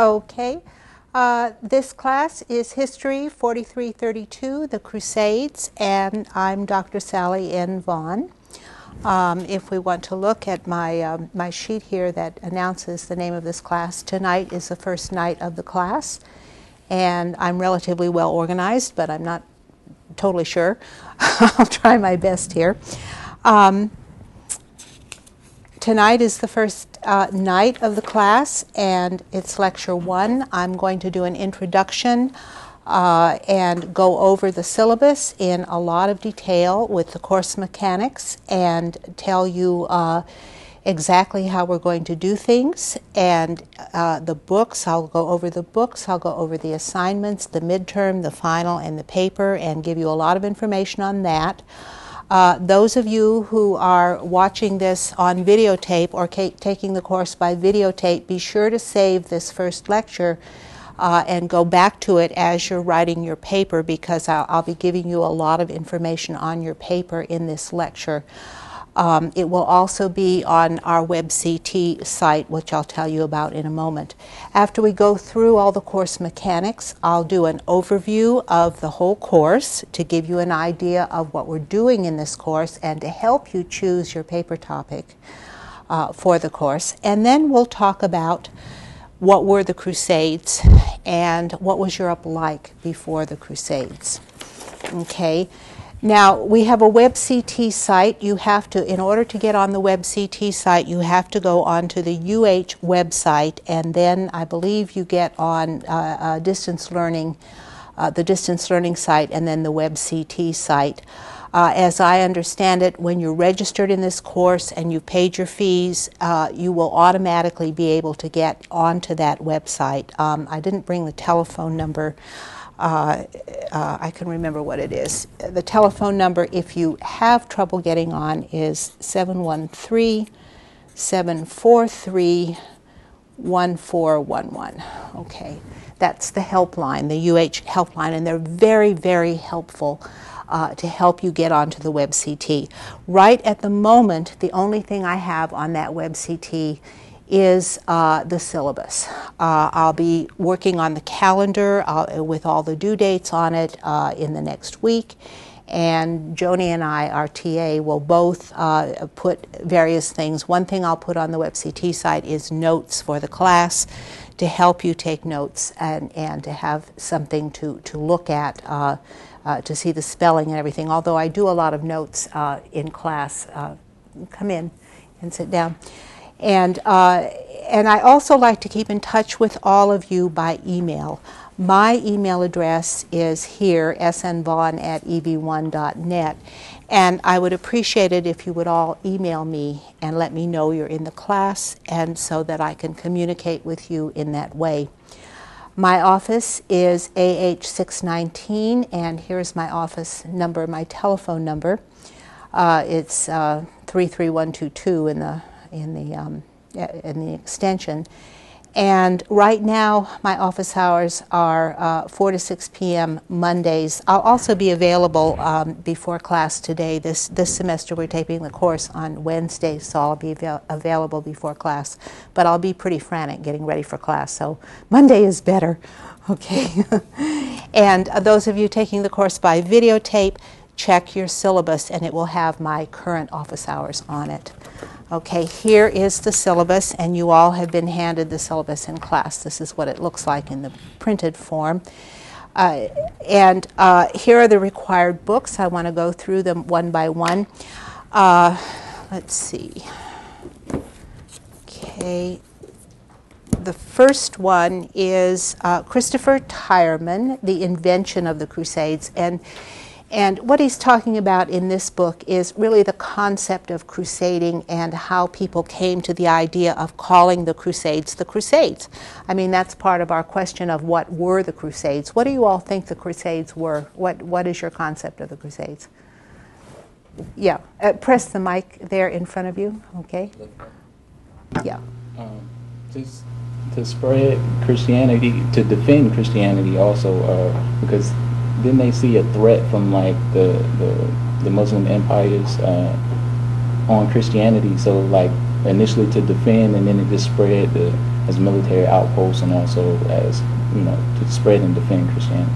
Okay. This class is History 4332, the Crusades, and I'm Dr. Sally N. Vaughn. If we want to look at my sheet here that announces the name of this class, tonight is the first night of the class, and I'm relatively well organized, but I'm not totally sure. I'll try my best here. Tonight is the first night of the class, and it's lecture 1. I'm going to do an introduction and go over the syllabus in a lot of detail with the course mechanics and tell you exactly how we're going to do things. And the books, I'll go over the books, I'll go over the assignments, the midterm, the final, and the paper, and give you a lot of information on that. Those of you who are watching this on videotape or taking the course by videotape, be sure to save this first lecture and go back to it as you're writing your paper, because I'll be giving you a lot of information on your paper in this lecture. It will also be on our WebCT site, which I'll tell you about in a moment. After we go through all the course mechanics, I'll do an overview of the whole course to give you an idea of what we're doing in this course and to help you choose your paper topic for the course. And then we'll talk about what were the Crusades and what was Europe like before the Crusades. Okay. Now, we have a WebCT site. You have to, in order to get on the WebCT site, you have to go onto the UH website, and then I believe you get on distance learning, the distance learning site, and then the WebCT site. As I understand it, when you're registered in this course and you've paid your fees, you will automatically be able to get onto that website. I didn't bring the telephone number. I can remember what it is. The telephone number, if you have trouble getting on, is 713-743-1411. Okay, that's the helpline, the UH helpline, and they're very, very helpful to help you get onto the WebCT. Right at the moment, the only thing I have on that WebCT is the syllabus. I'll be working on the calendar with all the due dates on it in the next week, and Joni and I, our TA, will both put various things. One thing I'll put on the WebCT site is notes for the class to help you take notes and to have something to look at to see the spelling and everything, although I do a lot of notes in class. Come in and sit down. And I also like to keep in touch with all of you by email. My email address is here, snvaughn@ev1.net, and I would appreciate it if you would all email me and let me know you're in the class, and so that I can communicate with you in that way. My office is AH619, and here's my office number, my telephone number. It's 33122 in the extension. And right now, my office hours are 4 to 6 p.m. Mondays. I'll also be available before class today. This semester, we're taking the course on Wednesdays, so I'll be available before class. But I'll be pretty frantic getting ready for class, so Monday is better. Okay. And those of you taking the course by videotape, check your syllabus, and it will have my current office hours on it. Okay, here is the syllabus, and you all have been handed the syllabus in class. This is what it looks like in the printed form. And here are the required books. I want to go through them one by one. Let's see. Okay. The first one is Christopher Tyerman, The Invention of the Crusades. And what he's talking about in this book is really the concept of crusading and how people came to the idea of calling the Crusades the Crusades. I mean, that's part of our question of what were the Crusades. What do you all think the Crusades were? What is your concept of the Crusades? Yeah, press the mic there in front of you, okay? Yeah. Just to spread Christianity, to defend Christianity also, because didn't they see a threat from like the Muslim empires on Christianity? So like initially to defend, and then it just spread as military outposts and also as, you know, to spread and defend Christianity.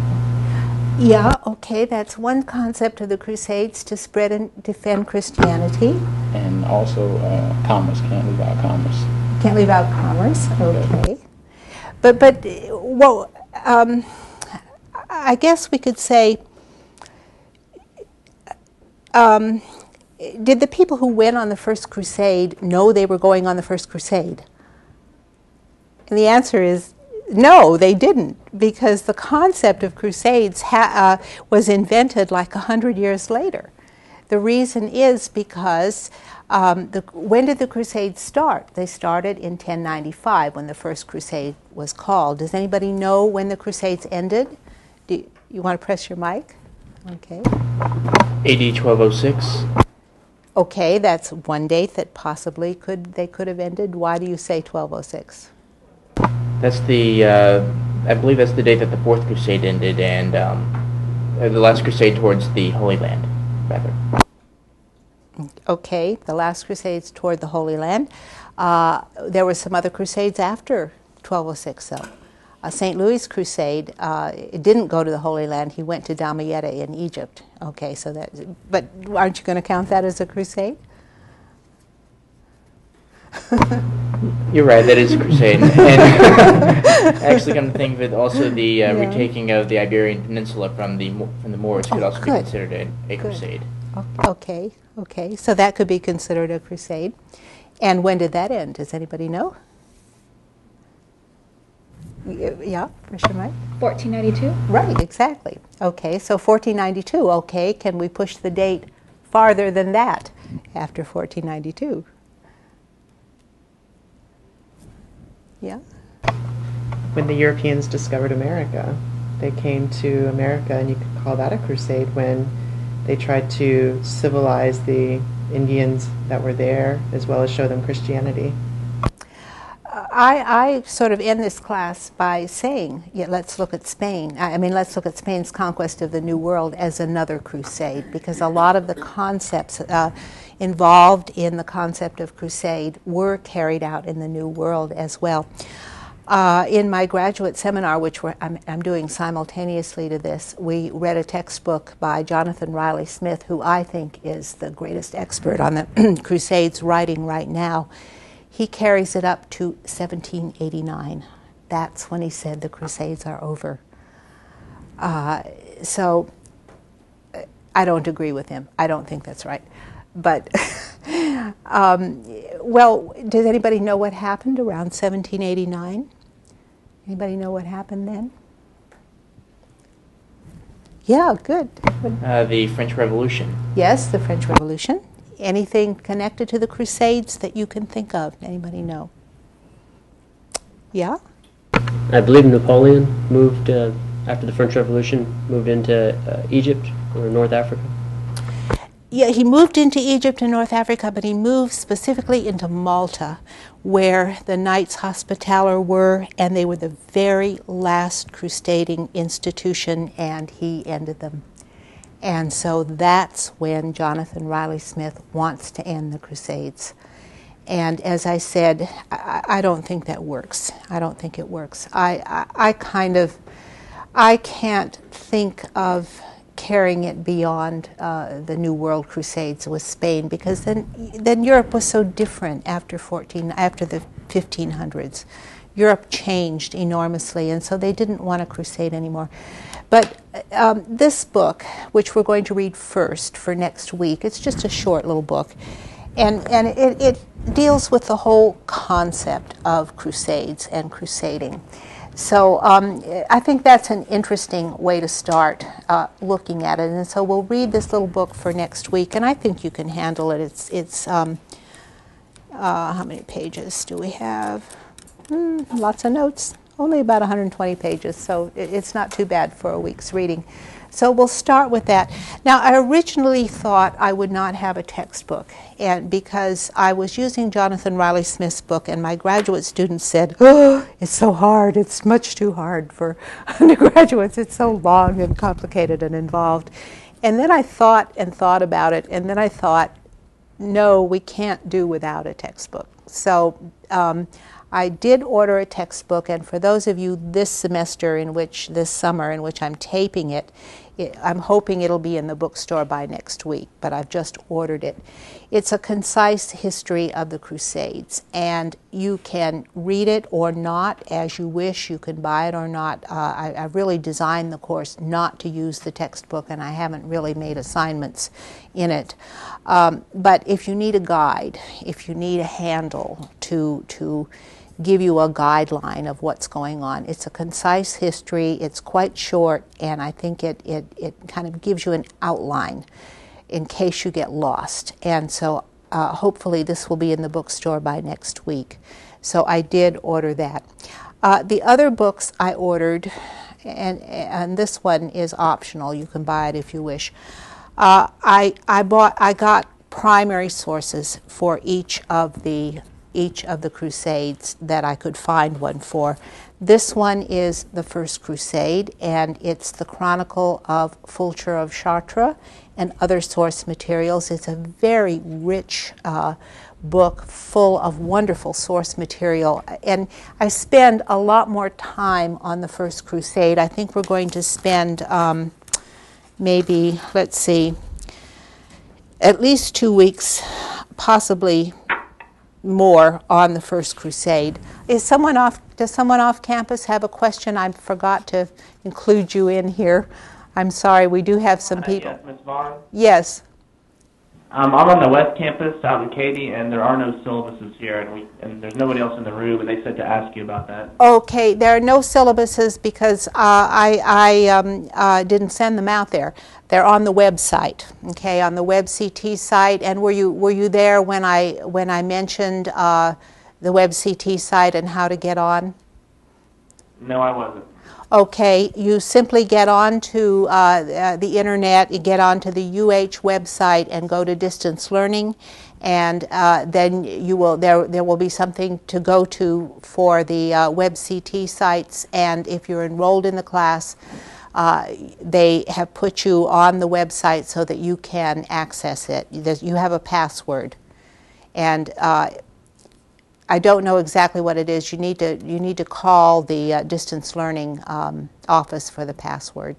Yeah, okay, that's one concept of the Crusades, to spread and defend Christianity. And also commerce, can't leave out commerce. Can't leave out commerce, okay. But well, I guess we could say, did the people who went on the First Crusade know they were going on the First Crusade? And the answer is no, they didn't, because the concept of crusades was invented like 100 years later. The reason is because when did the Crusades start? They started in 1095 when the First Crusade was called. Does anybody know when the Crusades ended? Do you want to press your mic? Okay. AD 1206. Okay, that's one date that possibly they could have ended. Why do you say 1206? That's the, I believe that's the date that the Fourth Crusade ended, and the last crusade towards the Holy Land, rather. Okay, the last crusades toward the Holy Land. There were some other crusades after 1206, though. St. Louis' crusade, it didn't go to the Holy Land. He went to Damietta in Egypt. Okay, so that, but aren't you going to count that as a crusade? You're right, that is a crusade. And actually, come to think of it, also the retaking of the Iberian Peninsula from the Moors could also be considered a crusade. Okay, okay, so that could be considered a crusade. And when did that end? Does anybody know? Yeah, Mr. Mike? 1492. Right, exactly. Okay, so 1492. Okay, can we push the date farther than that after 1492? Yeah? When the Europeans discovered America, they came to America, and you could call that a crusade, when they tried to civilize the Indians that were there, as well as show them Christianity. I sort of end this class by saying, yeah, let's look at Spain. I mean, let's look at Spain's conquest of the New World as another crusade, because a lot of the concepts involved in the concept of crusade were carried out in the New World as well. In my graduate seminar, which I'm doing simultaneously to this, we read a textbook by Jonathan Riley Smith, who I think is the greatest expert on the Crusades writing right now. He carries it up to 1789. That's when he said the Crusades are over. So I don't agree with him. I don't think that's right. But, well, does anybody know what happened around 1789? Anybody know what happened then? Yeah, good. The French Revolution. Yes, the French Revolution. Anything connected to the Crusades that you can think of? Anybody know? Yeah? I believe Napoleon moved, after the French Revolution, moved into Egypt or North Africa. Yeah, he moved into Egypt and North Africa, but he moved specifically into Malta, where the Knights Hospitaller were, and they were the very last crusading institution, and he ended them. And so that's when Jonathan Riley Smith wants to end the Crusades. And as I said, I don't think that works. I don't think it works. I can't think of carrying it beyond the New World Crusades with Spain, because then Europe was so different after the 1500s. Europe changed enormously, and so they didn't want a crusade anymore. But this book, which we're going to read first for next week, it's just a short little book, and it deals with the whole concept of crusades and crusading. So I think that's an interesting way to start looking at it. And so we'll read this little book for next week, and I think you can handle it. It's how many pages do we have? Lots of notes. Only about 120 pages, so it's not too bad for a week's reading. So we'll start with that. Now, I originally thought I would not have a textbook, and because I was using Jonathan Riley Smith's book, and my graduate students said, "Oh, it's so hard. It's much too hard for undergraduates. It's so long and complicated and involved." And then I thought and thought about it, and then I thought, no, we can't do without a textbook. So I did order a textbook, and for those of you this summer in which I'm taping it, I'm hoping it'll be in the bookstore by next week, but I've just ordered it. It's a concise history of the Crusades, and you can read it or not as you wish. You can buy it or not. I really designed the course not to use the textbook, and I haven't really made assignments in it. But if you need a guide, if you need a handle to give you a guideline of what's going on. It's a concise history, it's quite short, and I think it kind of gives you an outline in case you get lost. And so hopefully this will be in the bookstore by next week. So I did order that. The other books I ordered, and this one is optional, you can buy it if you wish. I got primary sources for each of the Crusades that I could find one for. This one is the First Crusade, and it's the Chronicle of Fulcher of Chartres and other source materials. It's a very rich book full of wonderful source material, and I spend a lot more time on the First Crusade. I think we're going to spend maybe, let's see, at least 2 weeks, possibly more on the First Crusade. Does someone off campus have a question? I forgot to include you in here. I'm sorry, we do have some people. Yes, Ms. Vaughn? Yes. I'm on the West Campus out in Katy, and there are no syllabuses here, and there's nobody else in the room, and they said to ask you about that. Okay, there are no syllabuses because I didn't send them out there. They're on the website, okay, on the WebCT site. And were you there when I mentioned the WebCT site and how to get on? No, I wasn't. Okay, you simply get onto the internet, you get onto the UH website and go to distance learning, and then there will be something to go to for the WebCT sites, and if you're enrolled in the class, they have put you on the website so that you can access it. You have a password, and I don't know exactly what it is. You need to call the distance learning office for the password.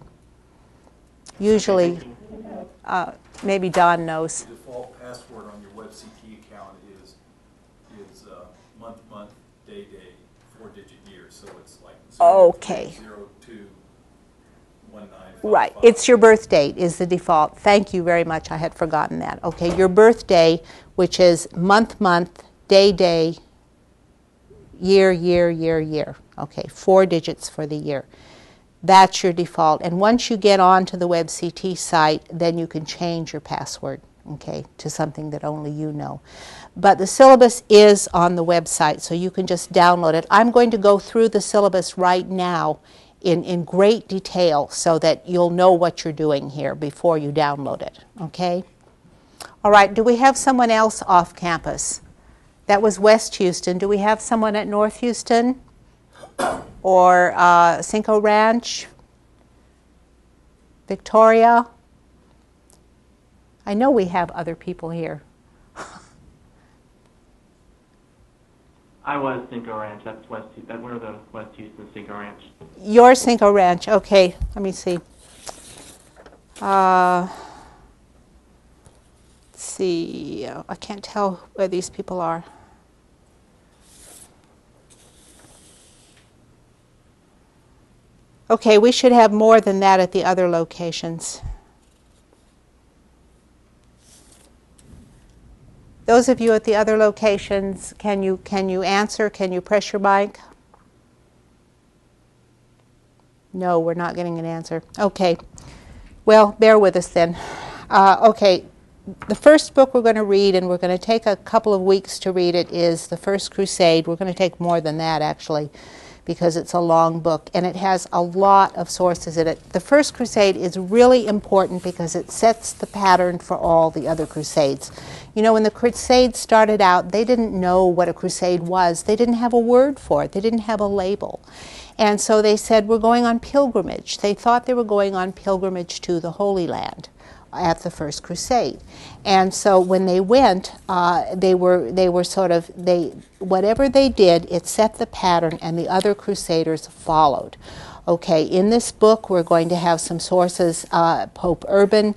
Usually, maybe Don knows. The default password on your WebCT account is month, day, 4-digit year. So it's like 021955. Right. It's your birth date is the default. Thank you very much. I had forgotten that. Okay, your birthday, which is month, day, year. Okay, 4 digits for the year. That's your default. And once you get onto the WebCT site, then you can change your password, okay, to something that only you know. But the syllabus is on the website, so you can just download it. I'm going to go through the syllabus right now in great detail so that you'll know what you're doing here before you download it, okay? All right, do we have someone else off campus? That was West Houston. Do we have someone at North Houston or Cinco Ranch, Victoria? I know we have other people here. I was Cinco Ranch. That's West. We're the West Houston Cinco Ranch. Your Cinco Ranch. Okay, let me see. Let's see. I can't tell where these people are. Okay, we should have more than that at the other locations. Those of you at the other locations, can you answer? Can you press your mic? No, we're not getting an answer. Okay. Well, bear with us then. Okay. The first book we're going to read, and we're going to take a couple of weeks to read it, is The First Crusade. We're going to take more than that, actually, because it's a long book, and it has a lot of sources in it. The First Crusade is really important because it sets the pattern for all the other crusades. You know, when the Crusades started out, they didn't know what a crusade was. They didn't have a word for it. They didn't have a label. And so they said, we're going on pilgrimage. They thought they were going on pilgrimage to the Holy Land. at the First Crusade. And so when they went, they were sort of, whatever they did, it set the pattern, and the other crusaders followed. Okay, in this book we're going to have some sources. Pope Urban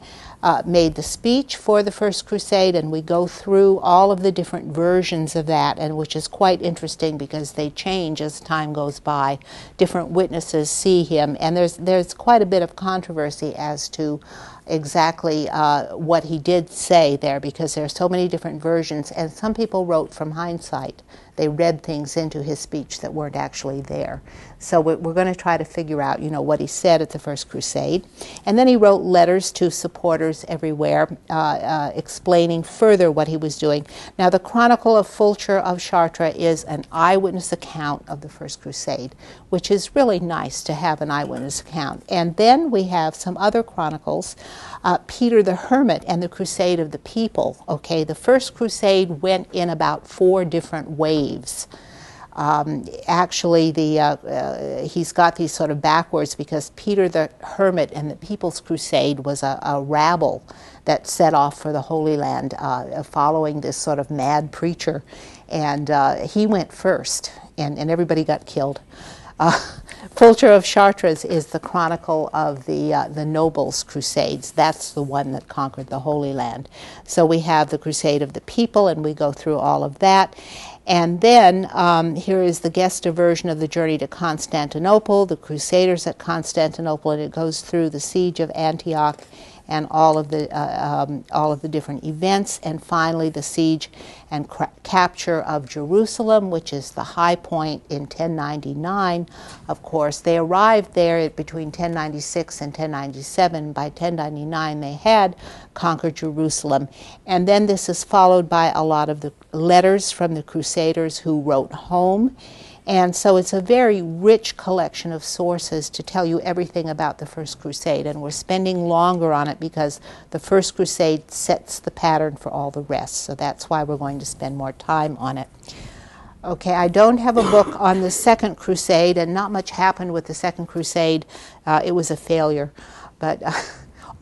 made the speech for the First Crusade, and we go through all of the different versions of that, and which is quite interesting because they change as time goes by. Different witnesses see him, and there's quite a bit of controversy as to exactly what he did say there, because there are so many different versions, and some people wrote from hindsight. They read things into his speech that weren't actually there. So we're going to try to figure out, what he said at the First Crusade. And then he wrote letters to supporters everywhere, explaining further what he was doing. Now, the Chronicle of Fulcher of Chartres is an eyewitness account of the First Crusade, which is really nice to have an eyewitness account. And then we have some other chronicles, Peter the Hermit and the Crusade of the People. Okay, the First Crusade went in about 4 different waves. Actually, he's got these sort of backwards, because Peter the Hermit and the People's Crusade was a rabble that set off for the Holy Land, following this sort of mad preacher, and he went first, and everybody got killed. Fulcher of Chartres is the chronicle of the nobles' crusades. That's the one that conquered the Holy Land. So we have the Crusade of the People, and we go through all of that. And then here is the Gesta version of the journey to Constantinople, the Crusaders at Constantinople, and it goes through the siege of Antioch and all of the different events, and finally the siege and capture of Jerusalem, which is the high point in 1099. Of course, they arrived there between 1096 and 1097. By 1099, they had conquered Jerusalem. And then this is followed by a lot of the letters from the Crusaders who wrote home. And so it's a very rich collection of sources to tell you everything about the First Crusade, and we're spending longer on it because the First Crusade sets the pattern for all the rest, so that's why we're going to spend more time on it. Okay, I don't have a book on the Second Crusade, and not much happened with the Second Crusade. It was a failure, but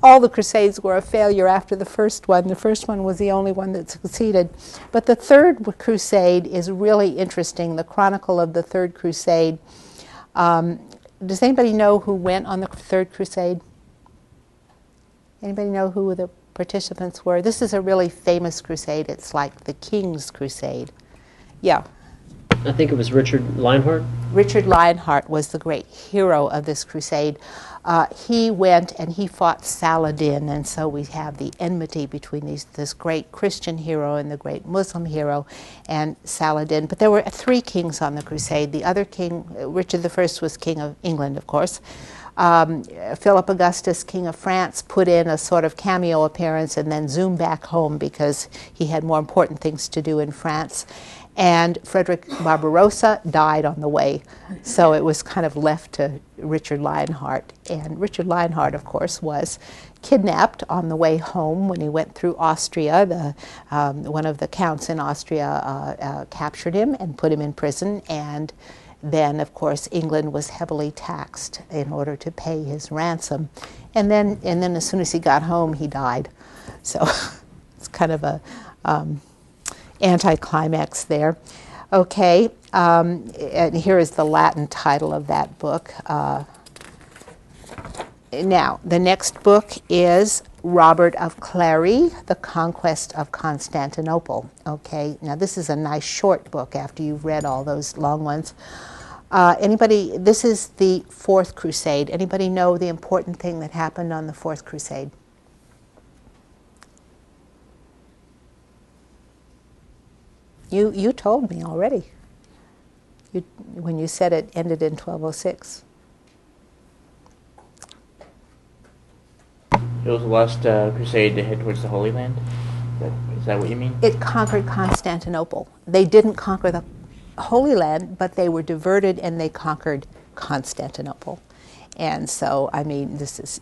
all the Crusades were a failure after the first one. The first one was the only one that succeeded. But the Third Crusade is really interesting, the Chronicle of the Third Crusade. Does anybody know who went on the Third Crusade? Anybody know who the participants were? This is a really famous crusade. It's like the King's Crusade. Yeah. I think it was Richard Lionheart. Richard Lionheart was the great hero of this crusade. He went and he fought Saladin, and so we have the enmity between this great Christian hero and the great Muslim hero and Saladin. But there were 3 kings on the crusade. The other king, Richard I, was king of England, of course. Philip Augustus, king of France, put in a sort of cameo appearance and then zoomed back home because he had more important things to do in France. And Frederick Barbarossa died on the way, so it was kind of left to Richard Lionheart. And Richard Lionheart, of course, was kidnapped on the way home when he went through Austria. One of the counts in Austria captured him and put him in prison, and then, of course, England was heavily taxed in order to pay his ransom. And then as soon as he got home, he died. So it's kind of a anticlimax there. Okay, and here is the Latin title of that book. Now, the next book is Robert of Clary, The Conquest of Constantinople. Okay, now this is a nice short book after you've read all those long ones. This is the Fourth Crusade. Anybody know the important thing that happened on the Fourth Crusade? You told me already when you said it ended in 1206. It was the last crusade to head towards the Holy Land? Is that what you mean? It conquered Constantinople. They didn't conquer the Holy Land, but they were diverted and they conquered Constantinople. And so, I mean, this is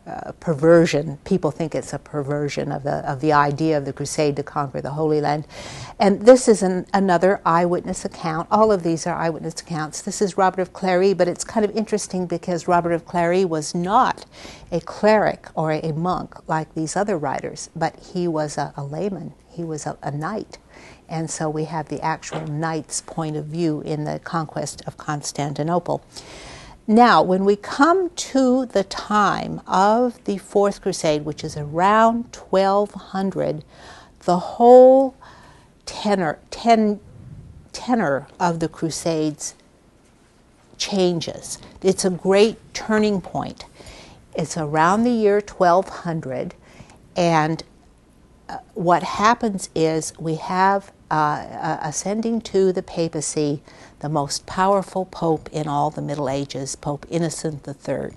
a perversion. People think it's a perversion of the idea of the crusade to conquer the Holy Land. And this is another eyewitness account. All of these are eyewitness accounts. This is Robert of Clary, but it's kind of interesting because Robert of Clary was not a cleric or a monk like these other writers, but he was a layman. He was a knight. And so we have the actual knight's point of view in the conquest of Constantinople. Now, when we come to the time of the Fourth Crusade, which is around 1200, the whole tenor of the Crusades changes. It's a great turning point. It's around the year 1200, and what happens is we have ascending to the papacy the most powerful pope in all the Middle Ages, Pope Innocent III.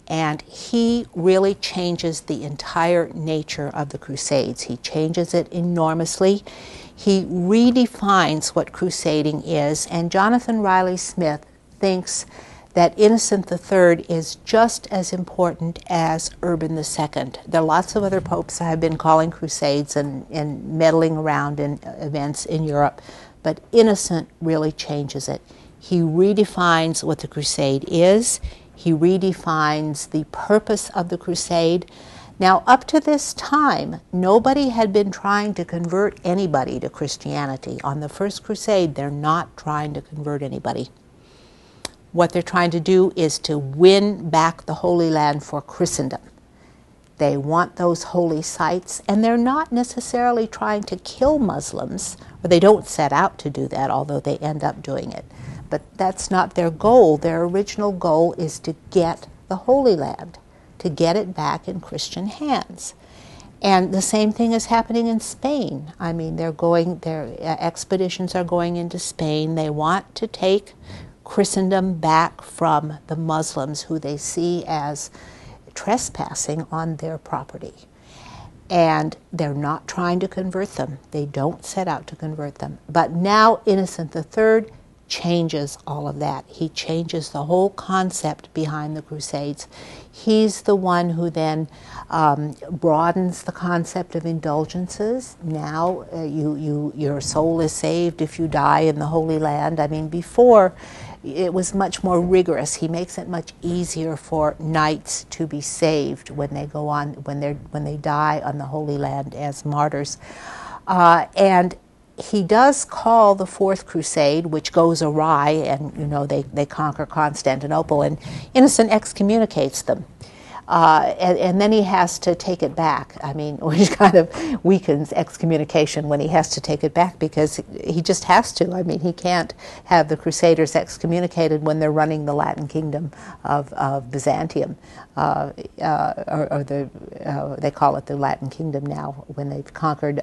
And he really changes the entire nature of the Crusades. He changes it enormously. He redefines what crusading is, and Jonathan Riley Smith thinks that Innocent III is just as important as Urban II. There are lots of other popes that have been calling crusades and meddling around in events in Europe, but Innocent really changes it. He redefines what the crusade is. He redefines the purpose of the crusade. Now, up to this time, nobody had been trying to convert anybody to Christianity. On the First Crusade, they're not trying to convert anybody. What they're trying to do is to win back the Holy Land for Christendom. They want those holy sites, and they're not necessarily trying to kill Muslims, or they don't set out to do that, although they end up doing it. But that's not their goal. Their original goal is to get the Holy Land, to get it back in Christian hands. And the same thing is happening in Spain. I mean, their expeditions are going into Spain. They want to take Christendom back from the Muslims, who they see as trespassing on their property. And they're not trying to convert them. They don't set out to convert them. But now Innocent III changes all of that. He changes the whole concept behind the Crusades. He's the one who then broadens the concept of indulgences. Now your soul is saved if you die in the Holy Land. I mean, before it was much more rigorous. He makes it much easier for knights to be saved when they go on, when they die on the Holy Land as martyrs. And he does call the Fourth Crusade, which goes awry, and they conquer Constantinople, and Innocent excommunicates them. And then he has to take it back. I mean, which kind of weakens excommunication when he has to take it back, because he just has to. I mean, he can't have the Crusaders excommunicated when they're running the Latin kingdom of Byzantium, they call it the Latin kingdom now, when they've conquered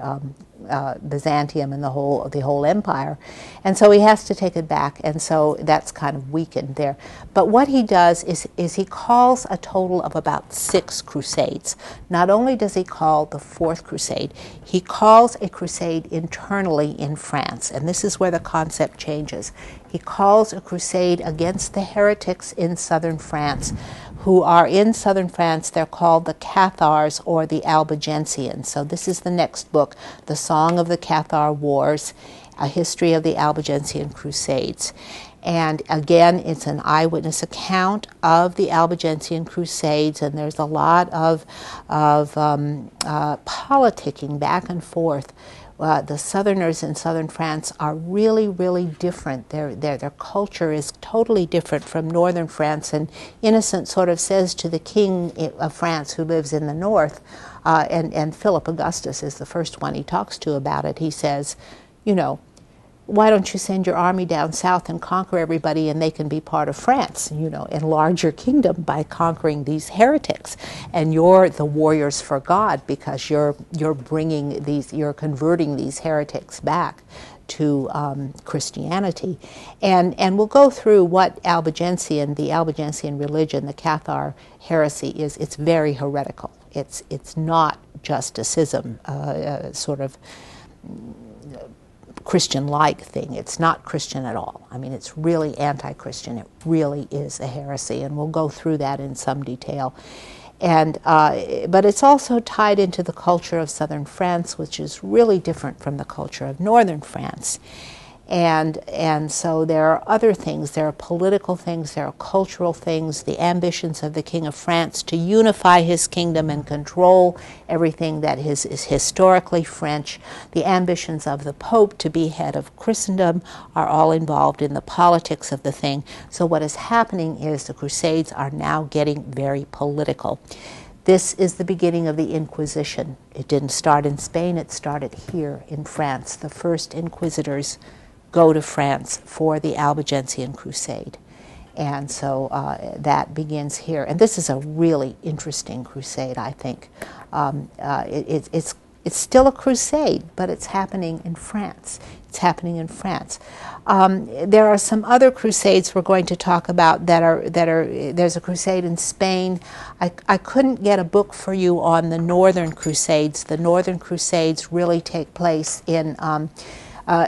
Byzantium and the whole empire. And so he has to take it back, and so that's kind of weakened there. But what he does is he calls a total of about 6 crusades. Not only does he call the Fourth Crusade, he calls a crusade internally in France, and this is where the concept changes. He calls a crusade against the heretics in southern France, who are in southern France. They're called the Cathars or the Albigensians. So this is the next book, The Song of the Cathar Wars, A History of the Albigensian Crusades. And again, it's an eyewitness account of the Albigensian Crusades, and there's a lot of politicking back and forth. The Southerners in southern France are really, really different. Their culture is totally different from northern France, and Innocent sort of says to the king of France, who lives in the north, and Philip Augustus is the first one he talks to about it. He says, why don't you send your army down south and conquer everybody, and they can be part of France, enlarge your kingdom by conquering these heretics. And you're the warriors for God, because you're converting these heretics back to Christianity. And we'll go through what the Albigensian religion, the Cathar heresy is. It's very heretical. It's not just a schism, sort of Christian-like thing. It's not Christian at all. I mean, it's really anti-Christian. It really is a heresy, and we'll go through that in some detail. And but it's also tied into the culture of southern France, which is really different from the culture of northern France. And so there are other things. There are political things, there are cultural things, the ambitions of the King of France to unify his kingdom and control everything that is historically French. The ambitions of the Pope to be head of Christendom are all involved in the politics of the thing. So what is happening is the Crusades are now getting very political. This is the beginning of the Inquisition. It didn't start in Spain, it started here in France. The first inquisitors go to France for the Albigensian Crusade. And so that begins here. And this is a really interesting crusade, I think. It's still a crusade, but it's happening in France. It's happening in France. There are some other crusades we're going to talk about there's a crusade in Spain. I couldn't get a book for you on the Northern Crusades. The Northern Crusades really take place in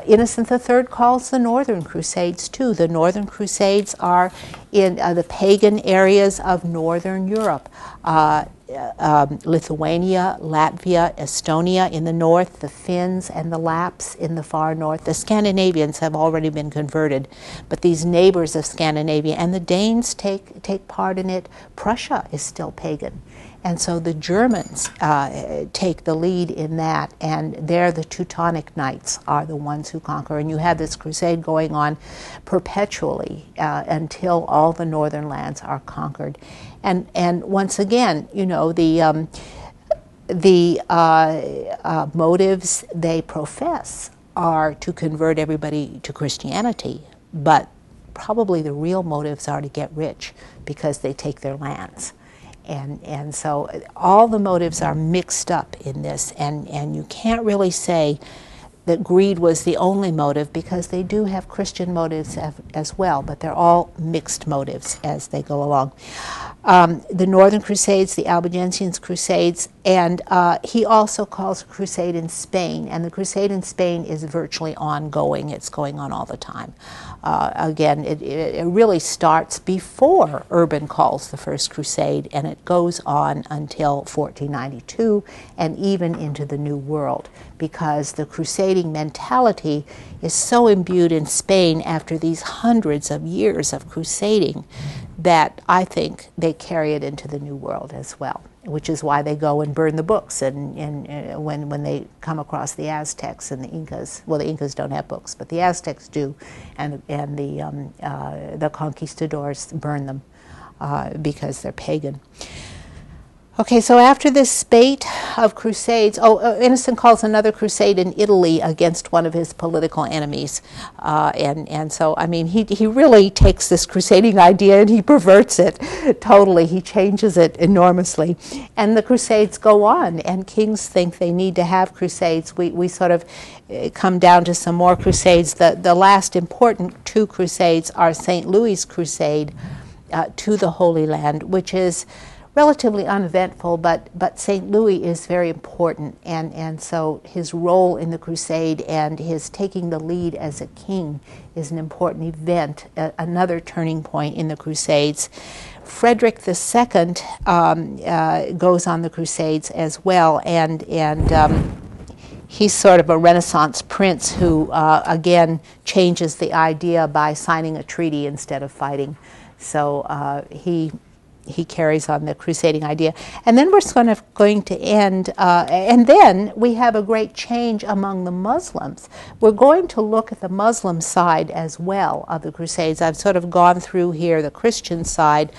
Innocent III calls the Northern Crusades too. The Northern Crusades are in the pagan areas of Northern Europe. Lithuania, Latvia, Estonia in the north, the Finns and the Lapps in the far north. The Scandinavians have already been converted, but these neighbors of Scandinavia, and the Danes take part in it. Prussia is still pagan. And so the Germans take the lead in that, and there the Teutonic Knights are the ones who conquer. And you have this crusade going on perpetually until all the northern lands are conquered. And once again, you know, the motives they profess are to convert everybody to Christianity, but probably the real motives are to get rich because they take their lands. And so all the motives are mixed up in this, and you can't really say that greed was the only motive, because they do have Christian motives as well, but they're all mixed motives as they go along. The Northern Crusades, the Albigensian Crusades, and he also calls a crusade in Spain, and the crusade in Spain is virtually ongoing. It's going on all the time. Again, it really starts before Urban calls the First Crusade, and it goes on until 1492 and even into the New World, because the crusading mentality is so imbued in Spain after these hundreds of years of crusading that I think they carry it into the New World as well, which is why they go and burn the books and when they come across the Aztecs and the Incas. Well, the Incas don't have books, but the Aztecs do, and the conquistadors burn them because they're pagan. Okay, so after this spate of crusades, Innocent calls another crusade in Italy against one of his political enemies. And so, I mean, he really takes this crusading idea and he perverts it totally. He changes it enormously. And the crusades go on, and kings think they need to have crusades. We sort of come down to some more crusades. The last important two crusades are St. Louis' crusade to the Holy Land, which is relatively uneventful, but St. Louis is very important, and so his role in the crusade and his taking the lead as a king is an important event, another turning point in the Crusades. Frederick II goes on the Crusades as well, and he's sort of a Renaissance prince who, again, changes the idea by signing a treaty instead of fighting. So he carries on the crusading idea. And then we're sort of going to end, and then we have a great change among the Muslims. We're going to look at the Muslim side as well of the Crusades. I've sort of gone through here the Christian side.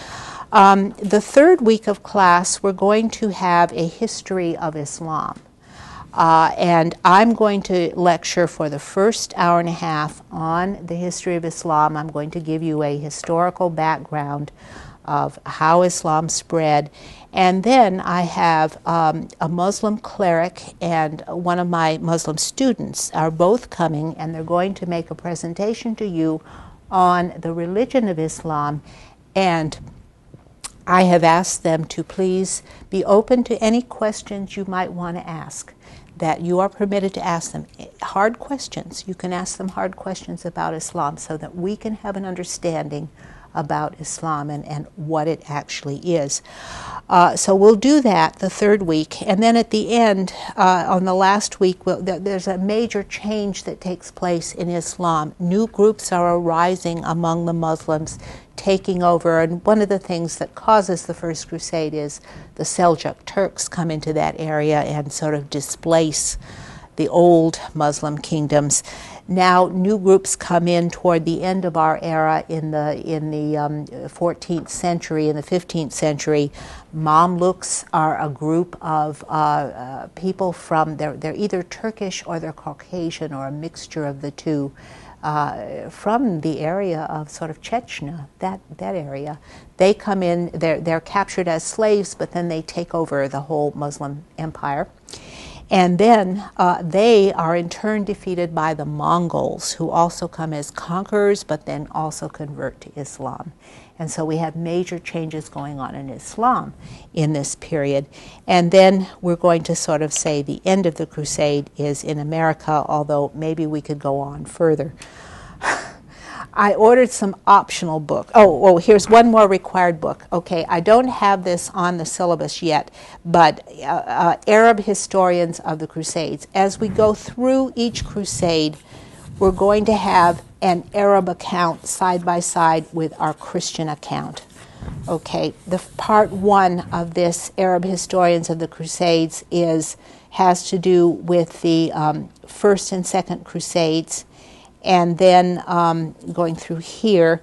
The third week of class, we're going to have a history of Islam. And I'm going to lecture for the first hour and a half on the history of Islam. I'm going to give you a historical background of how Islam spread. And then I have a Muslim cleric and one of my Muslim students are both coming, and they're going to make a presentation to you on the religion of Islam. And I have asked them to please be open to any questions you might want to ask. that you are permitted to ask them hard questions. You can ask them hard questions about Islam so that we can have an understanding about Islam and what it actually is. So we'll do that the third week, and then at the end, on the last week, there's a major change that takes place in Islam. New groups are arising among the Muslims, taking over, and one of the things that causes the First Crusade is the Seljuk Turks come into that area and sort of displace the old Muslim kingdoms. Now new groups come in toward the end of our era in the 14th century, in the 15th century. Mamluks are a group of people from, they're either Turkish or they're Caucasian or a mixture of the two, from the area of sort of Chechnya, that area. They come in, they're captured as slaves, but then they take over the whole Muslim empire. And then they are in turn defeated by the Mongols, who also come as conquerors, but then also convert to Islam. And so we have major changes going on in Islam in this period. And then we're going to sort of say the end of the crusade is in America, although maybe we could go on further. I ordered some optional book. Oh, here's one more required book. Okay, I don't have this on the syllabus yet, but Arab historians of the Crusades. As we go through each crusade, we're going to have an Arab account side by side with our Christian account. Okay, the part one of this Arab historians of the Crusades has to do with the First and Second Crusades, and then going through here,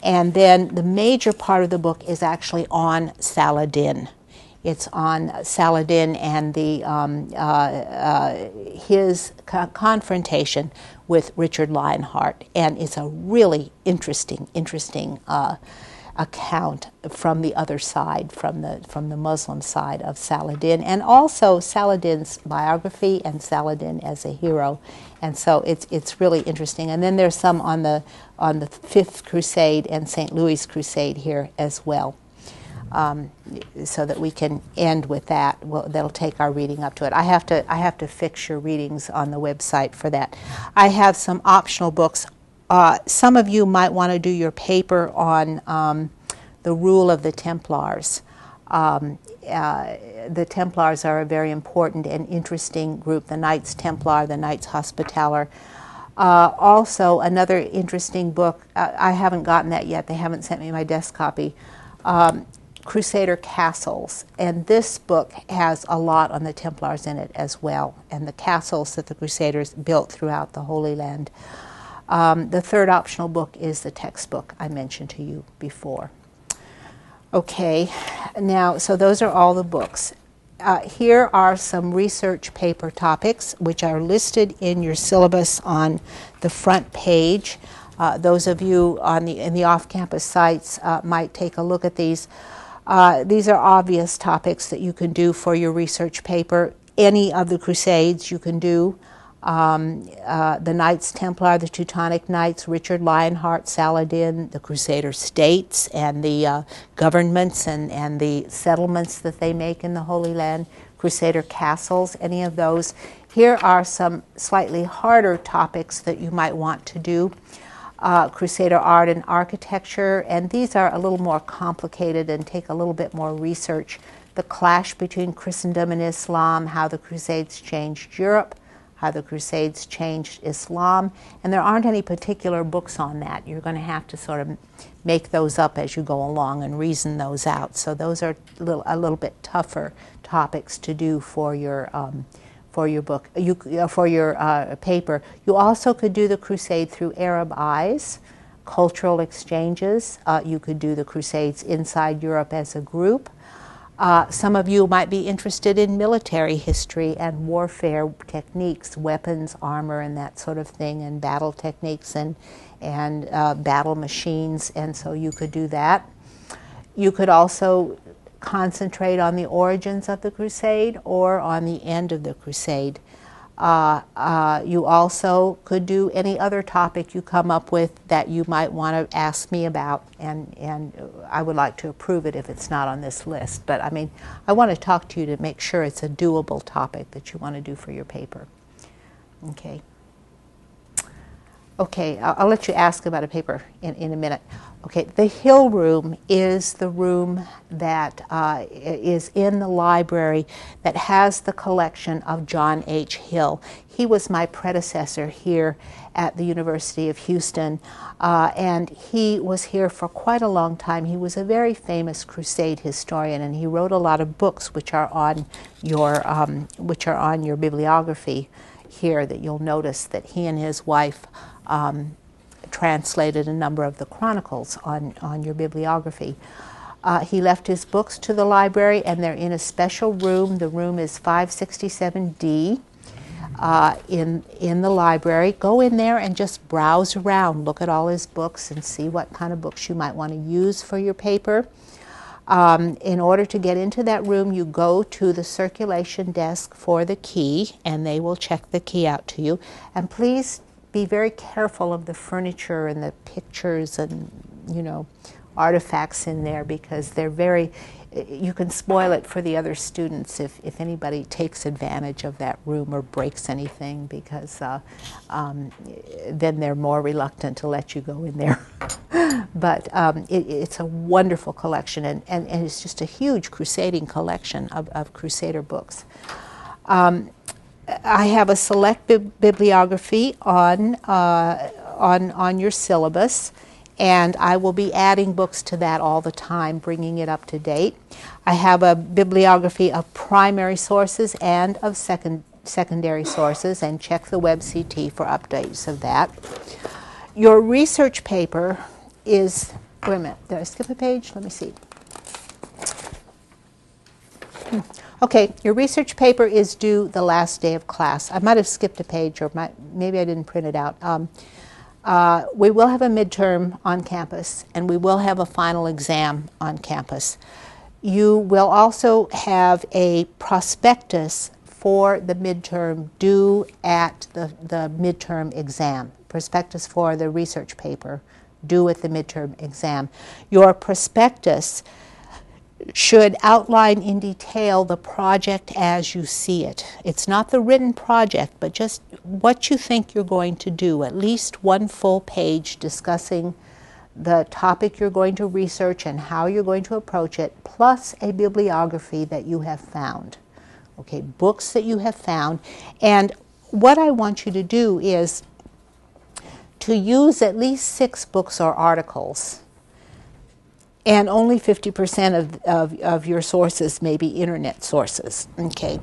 and then the major part of the book is actually on Saladin. It's on Saladin and his confrontation with Richard Lionheart, and it's a really interesting account from the other side, from the Muslim side of Saladin, and also Saladin's biography and Saladin as a hero, and so it's really interesting. And then there's some on the Fifth Crusade and St. Louis Crusade here as well, so that we can end with that. Well, that'll take our reading up to it. I have to fix your readings on the website for that. I have some optional books. Some of you might want to do your paper on the rule of the Templars. The Templars are a very important and interesting group, the Knights Templar, the Knights Hospitaller. Also, another interesting book, I haven't gotten that yet, they haven't sent me my desk copy, Crusader Castles. And this book has a lot on the Templars in it as well, and the castles that the Crusaders built throughout the Holy Land. The third optional book is the textbook I mentioned to you before. Okay, now, so those are all the books. Here are some research paper topics which are listed in your syllabus on the front page. Those of you in the off-campus sites might take a look at these. These are obvious topics that you can do for your research paper. Any of the Crusades you can do. The Knights Templar, the Teutonic Knights, Richard Lionheart, Saladin, the Crusader states and the governments and the settlements that they make in the Holy Land, Crusader castles, any of those. Here are some slightly harder topics that you might want to do. Crusader art and architecture, and these are a little more complicated and take a little bit more research. The clash between Christendom and Islam, how the Crusades changed Europe, how the Crusades changed Islam, and there aren't any particular books on that. You're going to have to sort of make those up as you go along and reason those out. So those are a little bit tougher topics to do for your book, for your paper. You also could do the Crusade through Arab eyes, cultural exchanges. You could do the Crusades inside Europe as a group. Some of you might be interested in military history and warfare techniques, weapons, armor, and that sort of thing, and battle techniques and battle machines, and so you could do that. You could also concentrate on the origins of the crusade or on the end of the crusade. You also could do any other topic you come up with that you might want to ask me about, and I would like to approve it if it's not on this list. But I mean, I want to talk to you to make sure it's a doable topic that you want to do for your paper. Okay. Okay, I'll let you ask about a paper in a minute. Okay, the Hill Room is the room that is in the library that has the collection of John H. Hill. He was my predecessor here at the University of Houston, and he was here for quite a long time. He was a very famous Crusade historian, and he wrote a lot of books which are on your bibliography here, that you'll notice that he and his wife translated a number of the chronicles on your bibliography. He left his books to the library, and they're in a special room. The room is 567D in the library. Go in there and just browse around, look at all his books and see what kind of books you might want to use for your paper. In order to get into that room, you go to the circulation desk for the key, and they will check the key out to you. And please be very careful of the furniture and the pictures and, you know, artifacts in there, because they're very, you can spoil it for the other students if anybody takes advantage of that room or breaks anything, because then they're more reluctant to let you go in there. But it's a wonderful collection, and it's just a huge crusading collection of Crusader books. I have a select bibliography on your syllabus, and I will be adding books to that all the time, bringing it up to date. I have a bibliography of primary sources and of secondary sources, and check the WebCT for updates of that. Your research paper is, wait a minute, did I skip a page? Let me see. Okay, your research paper is due the last day of class. I might have skipped a page, or maybe I didn't print it out. We will have a midterm on campus, and we will have a final exam on campus. You will also have a prospectus for the midterm due at the midterm exam. Prospectus for the research paper due at the midterm exam. Your prospectus should outline in detail the project as you see it. It's not the written project, but just what you think you're going to do. At least one full page discussing the topic you're going to research and how you're going to approach it, plus a bibliography that you have found. Okay, books that you have found. And what I want you to do is to use at least 6 books or articles. And only 50% of your sources may be internet sources, okay?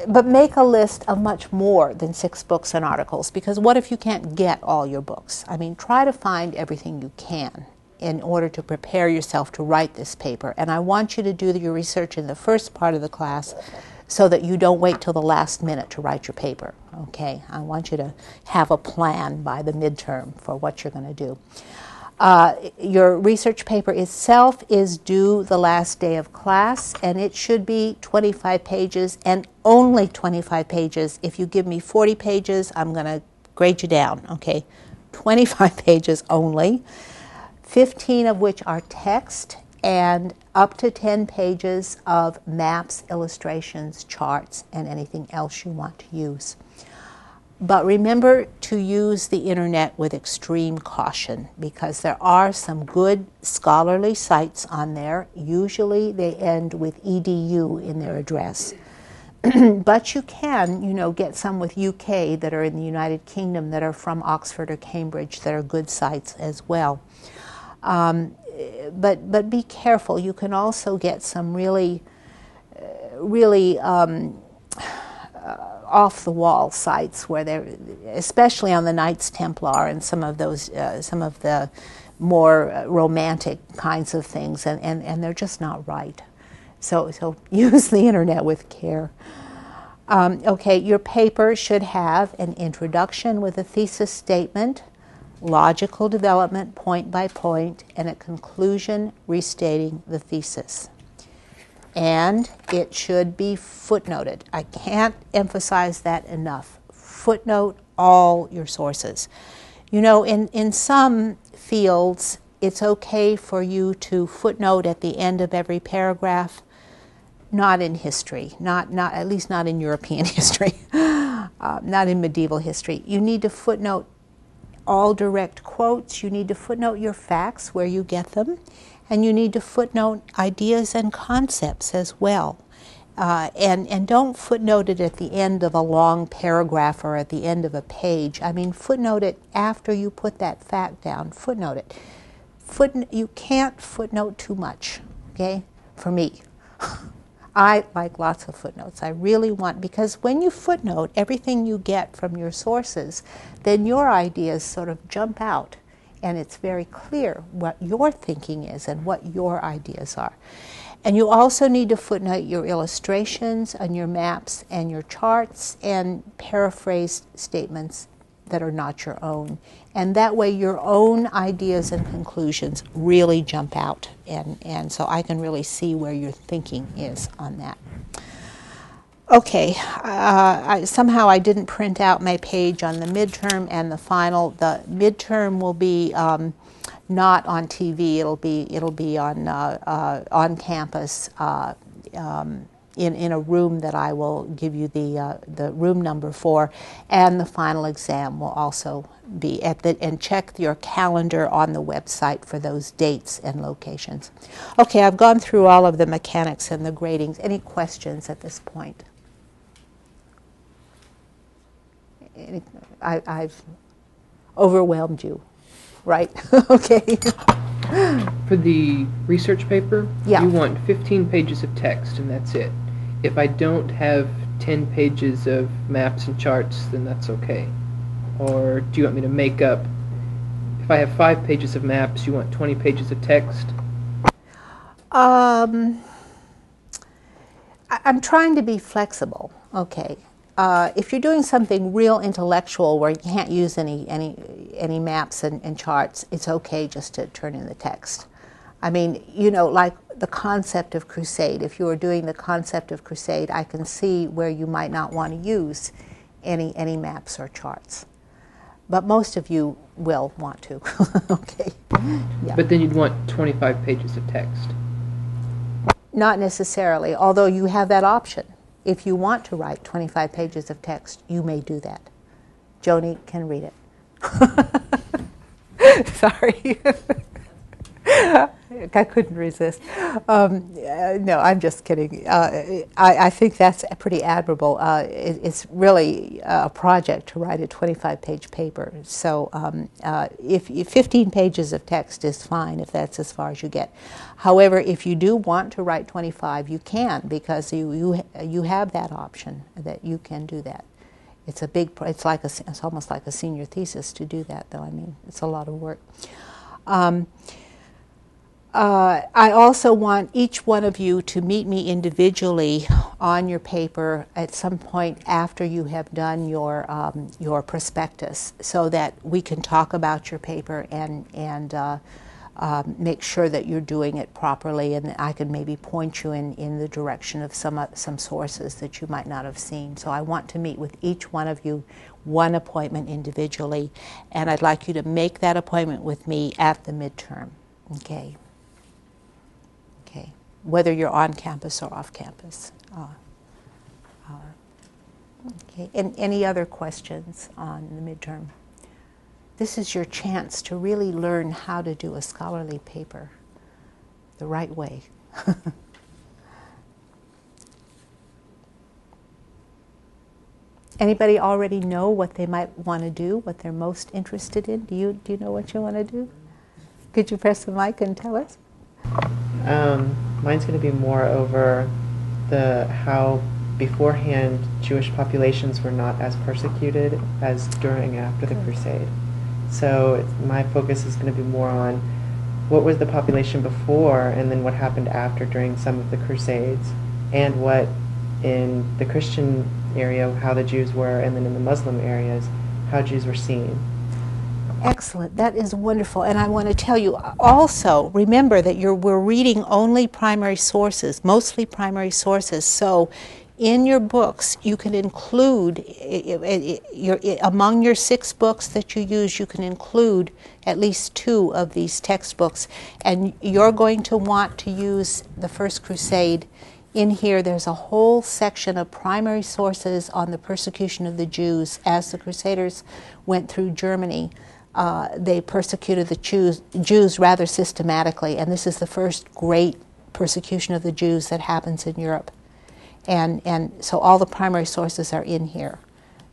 But make a list of much more than 6 books and articles, because what if you can't get all your books? I mean, try to find everything you can in order to prepare yourself to write this paper. And I want you to do your research in the first part of the class so that you don't wait till the last minute to write your paper, okay? I want you to have a plan by the midterm for what you're going to do. Your research paper itself is due the last day of class, and it should be 25 pages and only 25 pages. If you give me 40 pages, I'm going to grade you down, okay? 25 pages only, 15 of which are text, and up to 10 pages of maps, illustrations, charts, and anything else you want to use. But remember to use the internet with extreme caution, because there are some good scholarly sites on there. Usually they end with edu in their address. But you can, you know, get some with UK that are in the United Kingdom that are from Oxford or Cambridge that are good sites as well. But be careful. You can also get some really off-the-wall sites where they're, especially on the Knights Templar and some of those, some of the more romantic kinds of things, and they're just not right. So use the internet with care. Okay, your paper should have an introduction with a thesis statement, logical development point by point, and a conclusion restating the thesis. and it should be footnoted. I can't emphasize that enough. Footnote all your sources. You know, in some fields, it's okay for you to footnote at the end of every paragraph. Not in history, not at least not in European history, not in medieval history. You need to footnote all direct quotes. You need to footnote your facts where you get them, and you need to footnote ideas and concepts as well. And don't footnote it at the end of a long paragraph or at the end of a page. I mean, footnote it after you put that fact down. Footnote it. You can't footnote too much, okay, for me. I like lots of footnotes. I really want, because when you footnote everything you get from your sources, then your ideas sort of jump out, and it's very clear what your thinking is and what your ideas are. And you also need to footnote your illustrations and your maps and your charts and paraphrased statements that are not your own. And that way your own ideas and conclusions really jump out. And so I can really see where your thinking is on that. Okay, somehow I didn't print out my page on the midterm and the final. The midterm will be not on TV. It'll be on campus in a room that I will give you the room number for, and the final exam will also be at the, and check your calendar on the website for those dates and locations. Okay, I've gone through all of the mechanics and the gradings. Any questions at this point? I've overwhelmed you, right? Okay. For the research paper, Yeah. you want 15 pages of text, and that's it. If I don't have 10 pages of maps and charts, then that's okay. Or do you want me to make up, if I have 5 pages of maps, you want 20 pages of text? I'm trying to be flexible, okay. If you're doing something real intellectual where you can't use any maps and charts, it's okay just to turn in the text. I mean, you know, like the concept of crusade. If you were doing the concept of crusade, I can see where you might not want to use any maps or charts. But most of you will want to, okay. Yeah. But then you'd want 25 pages of text. Not necessarily, although you have that option. If you want to write 25 pages of text, you may do that. Joni can read it. Sorry. I couldn't resist. No, I'm just kidding. I think that's pretty admirable. It's really a project to write a 25-page paper. So if 15 pages of text is fine if that's as far as you get. However, if you do want to write 25, you can, because you have that option that you can do that. It's a big. It's almost like a senior thesis to do that, though. I mean, it's a lot of work. I also want each one of you to meet me individually on your paper at some point after you have done your prospectus, so that we can talk about your paper and make sure that you're doing it properly, and I can maybe point you in the direction of some sources that you might not have seen. So I want to meet with each one of you, one appointment individually, and I'd like you to make that appointment with me at the midterm. Okay. Okay. Whether you're on campus or off campus. Okay. And any other questions on the midterm? This is your chance to really learn how to do a scholarly paper the right way. Anybody already know what they might want to do, what they're most interested in? Do you know what you want to do? Could you press the mic and tell us? Mine's going to be more over how beforehand Jewish populations were not as persecuted as during and after the Crusade. So my focus is going to be more on what was the population before, and then what happened after during some of the Crusades, and what in the Christian area, how the Jews were, and then in the Muslim areas, how Jews were seen. Excellent. That is wonderful. And I want to tell you also, remember that we're reading only primary sources, mostly primary sources. So in your books, you can include, among your 6 books that you use, you can include at least 2 of these textbooks. And you're going to want to use the First Crusade. In here, there's a whole section of primary sources on the persecution of the Jews. As the Crusaders went through Germany, they persecuted the Jews rather systematically, and this is the first great persecution of the Jews that happens in Europe. And so all the primary sources are in here.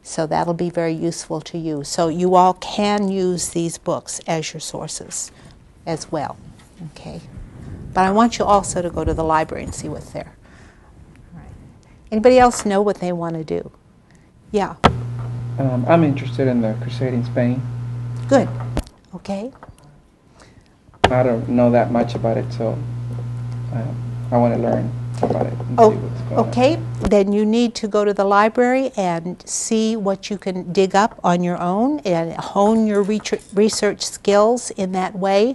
So that'll be very useful to you. So you all can use these books as your sources as well. Okay. But I want you also to go to the library and see what's there. All right. Anybody else know what they want to do? Yeah. I'm interested in the Crusade in Spain. Good. Okay. I don't know that much about it, so I want to learn about it and see what's going on. Okay. Then you need to go to the library and see what you can dig up on your own and hone your research skills in that way.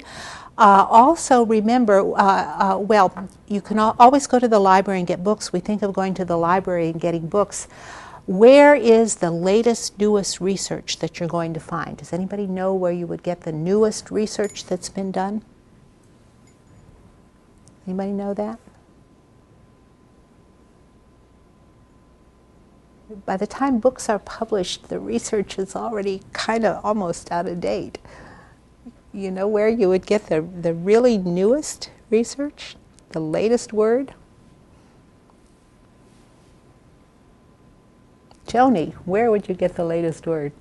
Also remember, well, you can always go to the library and get books. We think of going to the library and getting books. Where is the latest, newest research that you're going to find? Does anybody know where you would get the newest research that's been done? Anybody know that? By the time books are published, the research is already kind of almost out of date. You know where you would get the really newest research? The latest word? Joni, where would you get the latest word?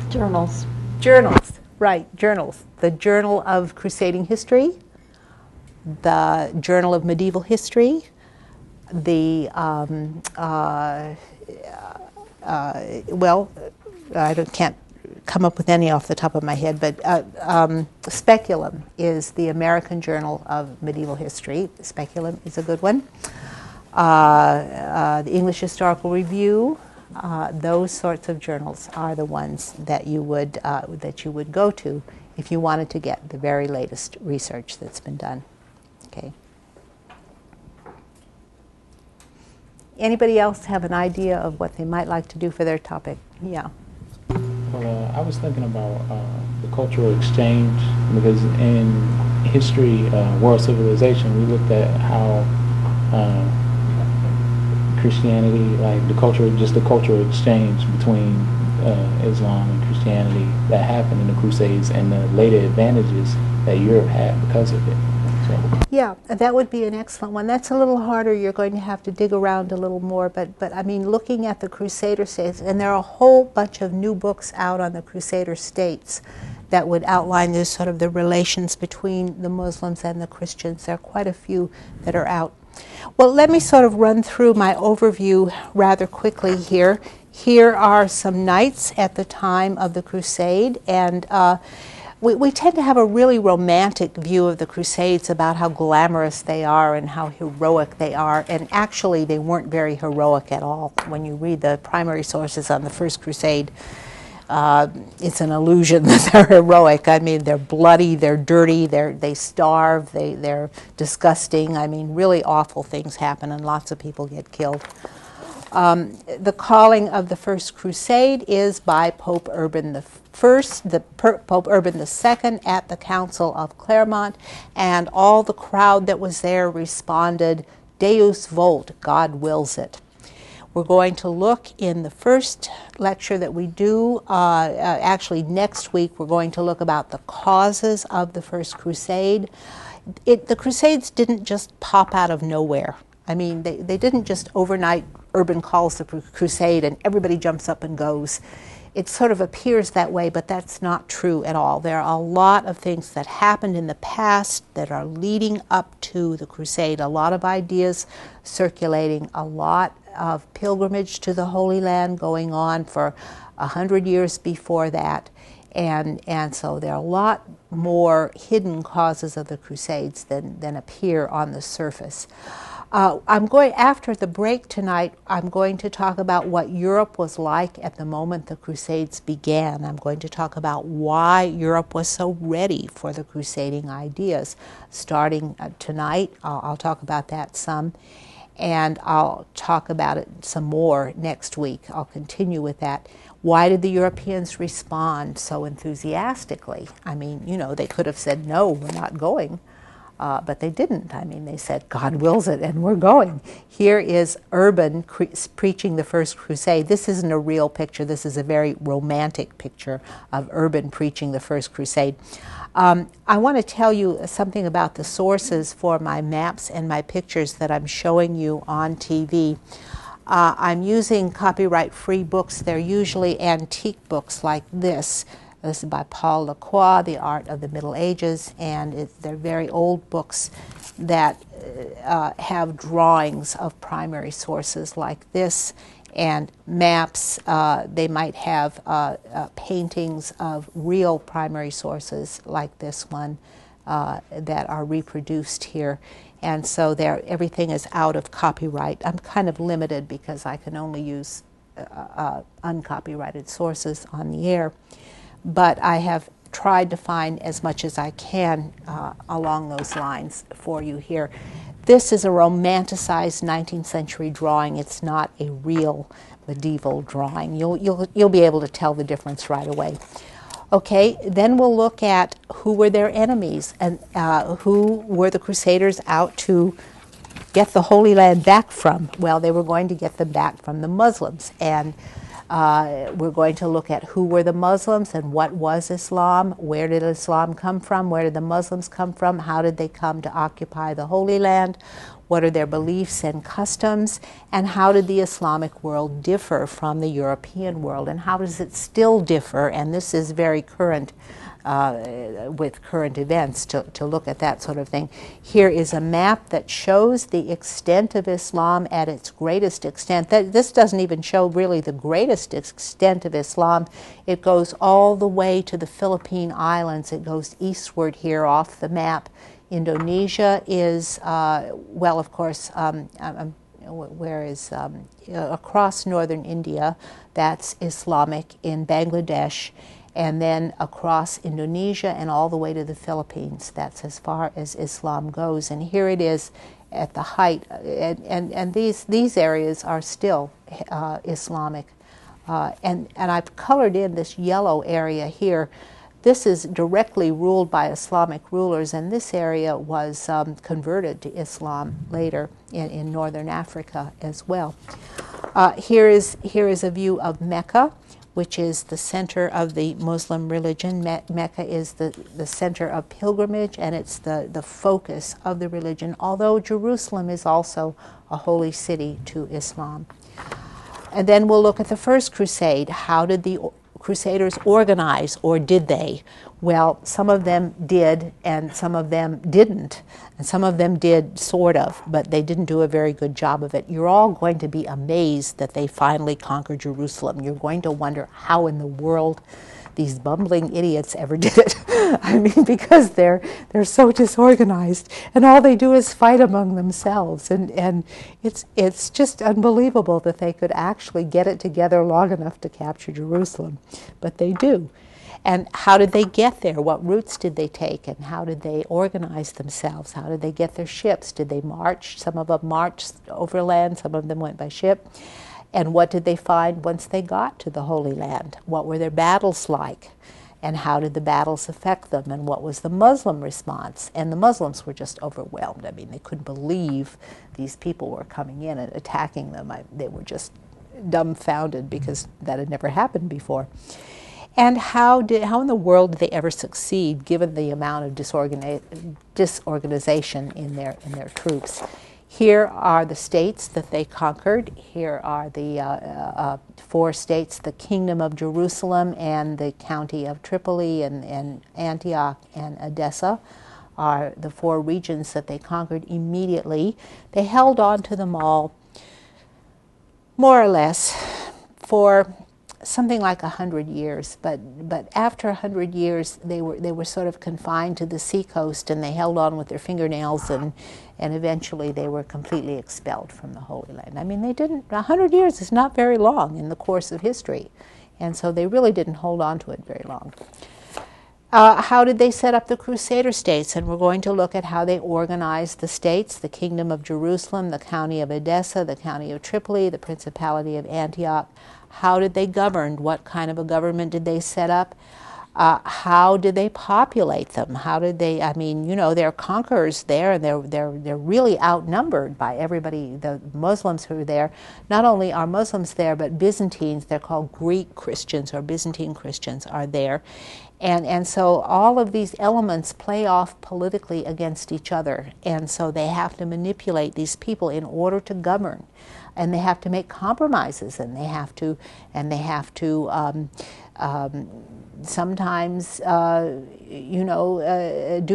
Journals. Journals, right, journals. The Journal of Crusading History, the Journal of Medieval History, the, well, can't come up with any off the top of my head, but Speculum is the American Journal of Medieval History. Speculum is a good one. The English Historical Review, those sorts of journals are the ones that you would go to if you wanted to get the very latest research that's been done. Okay. Anybody else have an idea of what they might like to do for their topic? Yeah. Well, I was thinking about the cultural exchange, because in history, world civilization, we looked at how Christianity, like the cultural exchange between Islam and Christianity that happened in the Crusades, and the later advantages that Europe had because of it. So. Yeah, that would be an excellent one. That's a little harder. You're going to have to dig around a little more, but I mean, looking at the Crusader states, and there are a whole bunch of new books out on the Crusader states that would outline this sort of the relations between the Muslims and the Christians. There are quite a few that are out. Well, let me sort of run through my overview rather quickly here. Here are some knights at the time of the Crusade, and we tend to have a really romantic view of the Crusades about how glamorous they are and how heroic they are, and actually they weren't very heroic at all. When you read the primary sources on the First Crusade, it's an illusion that they're heroic. I mean, they're bloody, they're dirty, they starve, they're disgusting. I mean, really awful things happen and lots of people get killed. The calling of the First Crusade is by Pope Urban I, Pope Urban II at the Council of Clermont, and all the crowd that was there responded, Deus vult, God wills it. We're going to look in the first lecture that we do, actually next week, we're going to look about the causes of the First Crusade. The Crusades didn't just pop out of nowhere. I mean, they didn't just overnight, Urban calls the crusade and everybody jumps up and goes. It sort of appears that way, but that's not true at all. There are a lot of things that happened in the past that are leading up to the crusade, a lot of ideas circulating, a lot of pilgrimage to the Holy Land going on for 100 years before that. And so there are a lot more hidden causes of the Crusades than appear on the surface. After the break tonight, I'm going to talk about what Europe was like at the moment the Crusades began. I'm going to talk about why Europe was so ready for the crusading ideas. Starting tonight, I'll talk about that some, and I'll talk about it some more next week. I'll continue with that. Why did the Europeans respond so enthusiastically? I mean, you know, they could have said, no, we're not going. But they didn't. I mean, they said, God wills it, and we're going. Here is Urban preaching the First Crusade. This isn't a real picture. This is a very romantic picture of Urban preaching the First Crusade. I want to tell you something about the sources for my maps and my pictures that I'm showing you on TV. I'm using copyright-free books. They're usually antique books like this. This is by Paul Lacroix, The Art of the Middle Ages, and they're very old books that have drawings of primary sources like this, and maps. They might have paintings of real primary sources like this one that are reproduced here. And so everything is out of copyright. I'm kind of limited because I can only use uncopyrighted sources on the air. But I have tried to find as much as I can along those lines for you here. This is a romanticized 19th century drawing. It's not a real medieval drawing. You'll be able to tell the difference right away. Okay, then we'll look at who were their enemies and who were the Crusaders out to get the Holy Land back from. Well, they were going to get them back from the Muslims, and we're going to look at who were the Muslims and what was Islam, where did Islam come from, where did the Muslims come from, how did they come to occupy the Holy Land, what are their beliefs and customs, and how did the Islamic world differ from the European world, and how does it still differ, and this is very current with current events to look at that sort of thing. Here is a map that shows the extent of Islam at its greatest extent. This doesn't even show really the greatest extent of Islam. It goes all the way to the Philippine Islands. It goes eastward here off the map. Indonesia is, well, of course, where is across northern India, that's Islamic in Bangladesh, and then across Indonesia and all the way to the Philippines. That's as far as Islam goes. And here it is at the height, and these areas are still Islamic. And I've colored in this yellow area here. This is directly ruled by Islamic rulers, and this area was converted to Islam later in northern Africa as well. Here is a view of Mecca, which is the center of the Muslim religion. Mecca is the center of pilgrimage, and it's the focus of the religion, although Jerusalem is also a holy city to Islam. And then we'll look at the First Crusade. How did the Crusaders organize, or did they? Well, some of them did, and some of them didn't. And some of them did, sort of, but they didn't do a very good job of it. You're all going to be amazed that they finally conquered Jerusalem. You're going to wonder how in the world these bumbling idiots ever did it. I mean, because they're so disorganized, and all they do is fight among themselves, and it's just unbelievable that they could actually get it together long enough to capture Jerusalem, but they do. And how did they get there? What routes did they take, and how did they organize themselves? How did they get their ships? Did they march? Some of them marched overland, some of them went by ship. And what did they find once they got to the Holy Land? What were their battles like? And how did the battles affect them? And what was the Muslim response? And the Muslims were just overwhelmed. I mean, they couldn't believe these people were coming in and attacking them. They were just dumbfounded because that had never happened before. And how in the world did they ever succeed given the amount of disorganization in their troops? Here are the states that they conquered. Here are the 4 states, the Kingdom of Jerusalem and the County of Tripoli and Antioch and Edessa are the 4 regions that they conquered immediately. They held on to them all, more or less, for something like 100 years, but after 100 years, they were sort of confined to the seacoast, and they held on with their fingernails, and eventually they were completely expelled from the Holy Land. I mean, 100 years is not very long in the course of history, and so they really didn't hold on to it very long. How did they set up the Crusader states? And we're going to look at how they organized the states: the Kingdom of Jerusalem, the County of Edessa, the County of Tripoli, the Principality of Antioch. How did they govern? What kind of a government did they set up? How did they populate them? How did they, I mean, you know, they're conquerors there, and they're really outnumbered by everybody, the Muslims who are there. Not only are Muslims there, but Byzantines, they're called Greek Christians or Byzantine Christians, are there. And so all of these elements play off politically against each other, and so they have to manipulate these people in order to govern, and they have to make compromises, and they have to sometimes do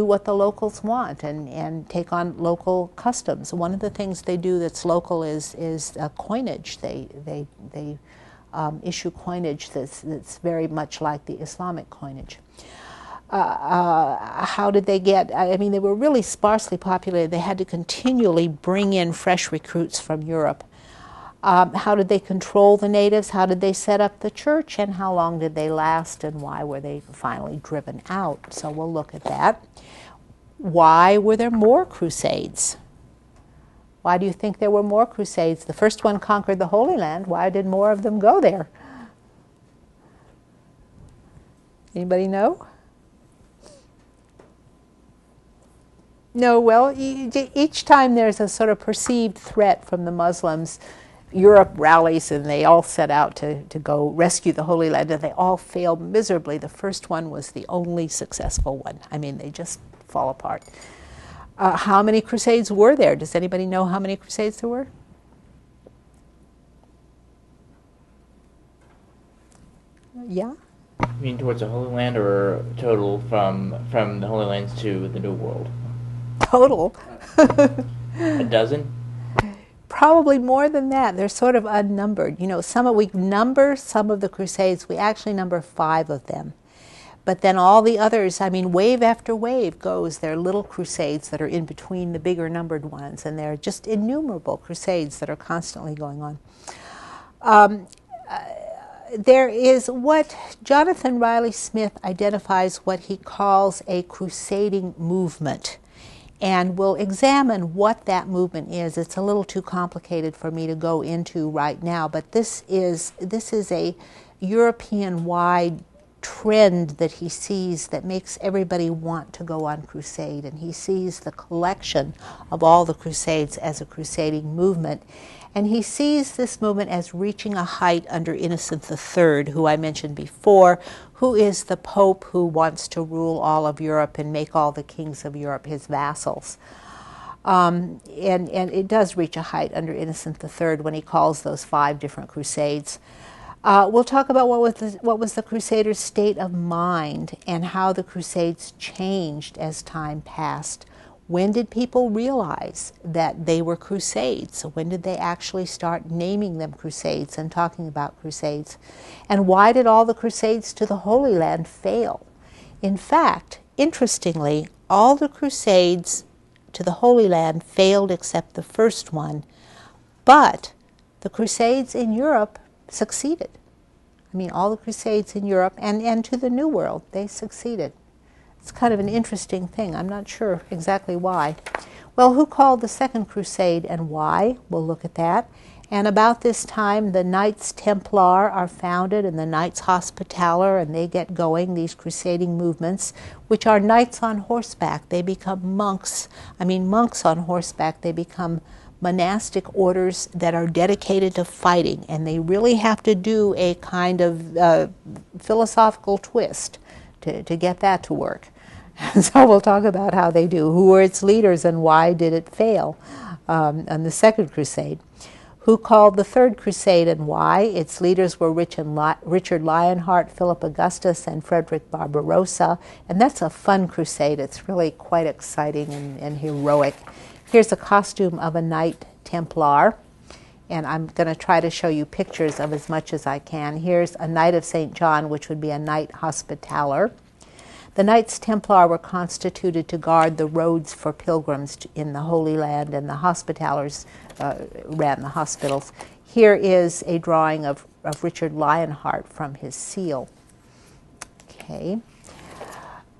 what the locals want and take on local customs. One of the things they do that's local is coinage. They issue coinage that's very much like the Islamic coinage. How did they get, I mean, they were really sparsely populated. They had to continually bring in fresh recruits from Europe. How did they control the natives? How did they set up the church? And how long did they last? And why were they finally driven out? So we'll look at that. Why were there more crusades? Why do you think there were more crusades? The first one conquered the Holy Land. Why did more of them go there? Anybody know? No, well, each time there's a sort of perceived threat from the Muslims, Europe rallies and they all set out to go rescue the Holy Land, and they all failed miserably. The first one was the only successful one. I mean, they just fall apart. How many crusades were there? Does anybody know how many crusades there were? Yeah? You mean towards the Holy Land, or total from the Holy Lands to the New World? Total. A dozen? Probably more than that. They're sort of unnumbered. You know, we number some of the crusades. We actually number 5 of them. But then all the others, I mean, wave after wave goes. There are little crusades that are in between the bigger numbered ones, and there are just innumerable crusades that are constantly going on. There is what Jonathan Riley Smith identifies what he calls a crusading movement. And we'll examine what that movement is. It's a little too complicated for me to go into right now, but this is a European-wide trend that he sees that makes everybody want to go on crusade, and he sees the collection of all the crusades as a crusading movement. And he sees this movement as reaching a height under Innocent III, who I mentioned before, who is the Pope who wants to rule all of Europe and make all the kings of Europe his vassals. And it does reach a height under Innocent III when he calls those 5 different crusades. We'll talk about what was the Crusaders' state of mind and how the Crusades changed as time passed. When did people realize that they were crusades? When did they actually start naming them crusades and talking about crusades? And why did all the crusades to the Holy Land fail? In fact, interestingly, all the crusades to the Holy Land failed except the first one, but the crusades in Europe succeeded. I mean, all the crusades in Europe and to the New World, they succeeded. It's kind of an interesting thing. I'm not sure exactly why. Well, who called the Second Crusade and why? We'll look at that. And about this time, the Knights Templar are founded and the Knights Hospitaller, and they get going, these crusading movements, which are knights on horseback. They become monks. I mean, monks on horseback. They become monastic orders that are dedicated to fighting, and they really have to do a kind of philosophical twist to get that to work. So we'll talk about how they do. Who were its leaders and why did it fail on the Second Crusade? Who called the Third Crusade and why? Its leaders were Richard Lionheart, Philip Augustus, and Frederick Barbarossa. And that's a fun crusade. It's really quite exciting and heroic. Here's a costume of a Knight Templar. And I'm going to try to show you pictures of as much as I can. Here's a Knight of St. John, which would be a Knight Hospitaller. The Knights Templar were constituted to guard the roads for pilgrims in the Holy Land, and the Hospitallers ran the hospitals. Here is a drawing of Richard Lionheart from his seal. Okay.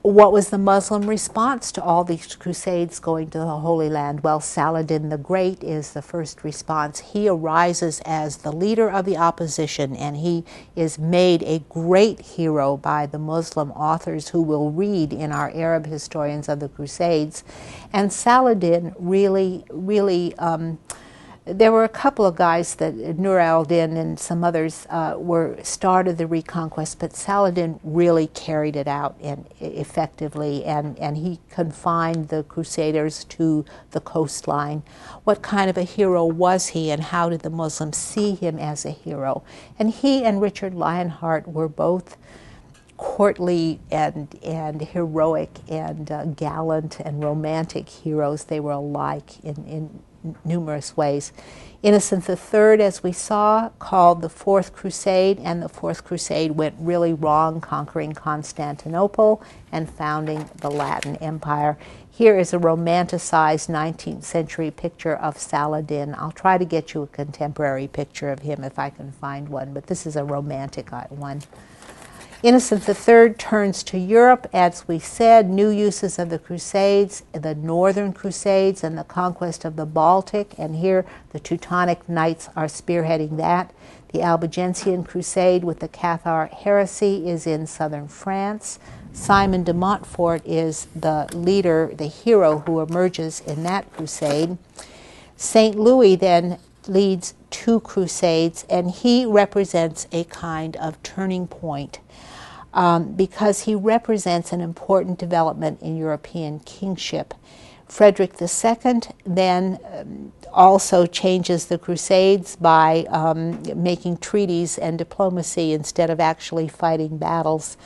What was the Muslim response to all these crusades going to the Holy Land? Well, Saladin the Great is the first response. He arises as the leader of the opposition, and he is made a great hero by the Muslim authors who will read in our Arab historians of the Crusades. And Saladin really there were a couple of guys that Nur al-Din and some others started the reconquest, but Saladin really carried it out and effectively, and he confined the Crusaders to the coastline. What kind of a hero was he, and how did the Muslims see him as a hero? And he and Richard Lionheart were both courtly and heroic and gallant and romantic heroes. They were alike in numerous ways. Innocent III, as we saw, called the Fourth Crusade, and the Fourth Crusade went really wrong, conquering Constantinople and founding the Latin Empire. Here is a romanticized 19th century picture of Saladin. I'll try to get you a contemporary picture of him if I can find one, but this is a romantic one. Innocent III turns to Europe, as we said, new uses of the Crusades, the Northern Crusades and the conquest of the Baltic, and here the Teutonic Knights are spearheading that. The Albigensian Crusade with the Cathar heresy is in southern France. Simon de Montfort is the leader, the hero who emerges in that crusade. St. Louis then leads two crusades, and he represents a kind of turning point. Because he represents an important development in European kingship. Frederick II then also changes the Crusades by making treaties and diplomacy instead of actually fighting battles.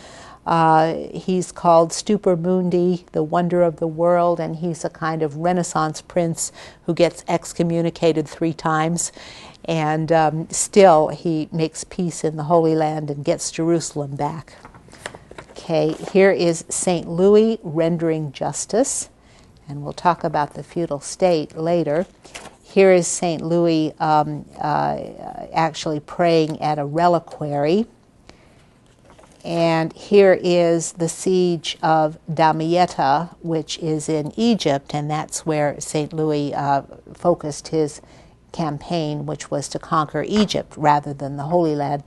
He's called Stupor Mundi, the wonder of the world, and he's a kind of Renaissance prince who gets excommunicated 3 times. And still he makes peace in the Holy Land and gets Jerusalem back. Okay, here is St. Louis rendering justice, and we'll talk about the feudal state later. Here is St. Louis actually praying at a reliquary. And here is the siege of Damietta, which is in Egypt, and that's where St. Louis focused his campaign, which was to conquer Egypt rather than the Holy Land.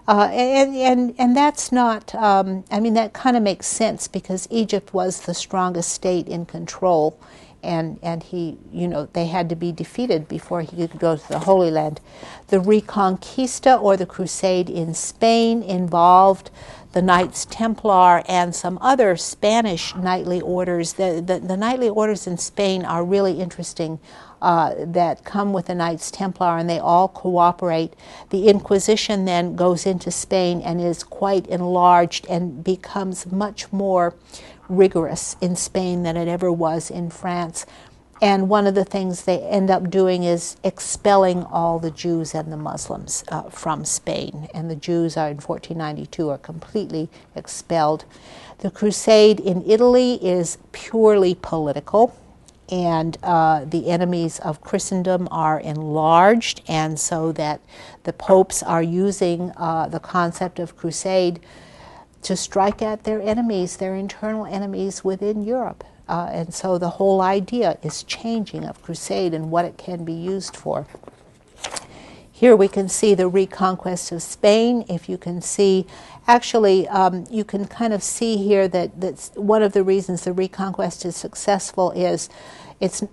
And that's not, I mean, that kind of makes sense because Egypt was the strongest state in control, and he, you know, they had to be defeated before he could go to the Holy Land. The Reconquista, or the Crusade in Spain, involved the Knights Templar and some other Spanish knightly orders. The knightly orders in Spain are really interesting, that come with the Knights Templar, and they all cooperate. The Inquisition then goes into Spain and is quite enlarged and becomes much more rigorous in Spain than it ever was in France. And one of the things they end up doing is expelling all the Jews and the Muslims from Spain. And the Jews are in 1492 are completely expelled. The Crusade in Italy is purely political, and the enemies of Christendom are enlarged, and so that the popes are using the concept of crusade to strike at their enemies, their internal enemies within Europe. And so the whole idea is changing of crusade and what it can be used for. Here we can see the reconquest of Spain. If you can see, actually, you can kind of see here that's one of the reasons the reconquest is successful is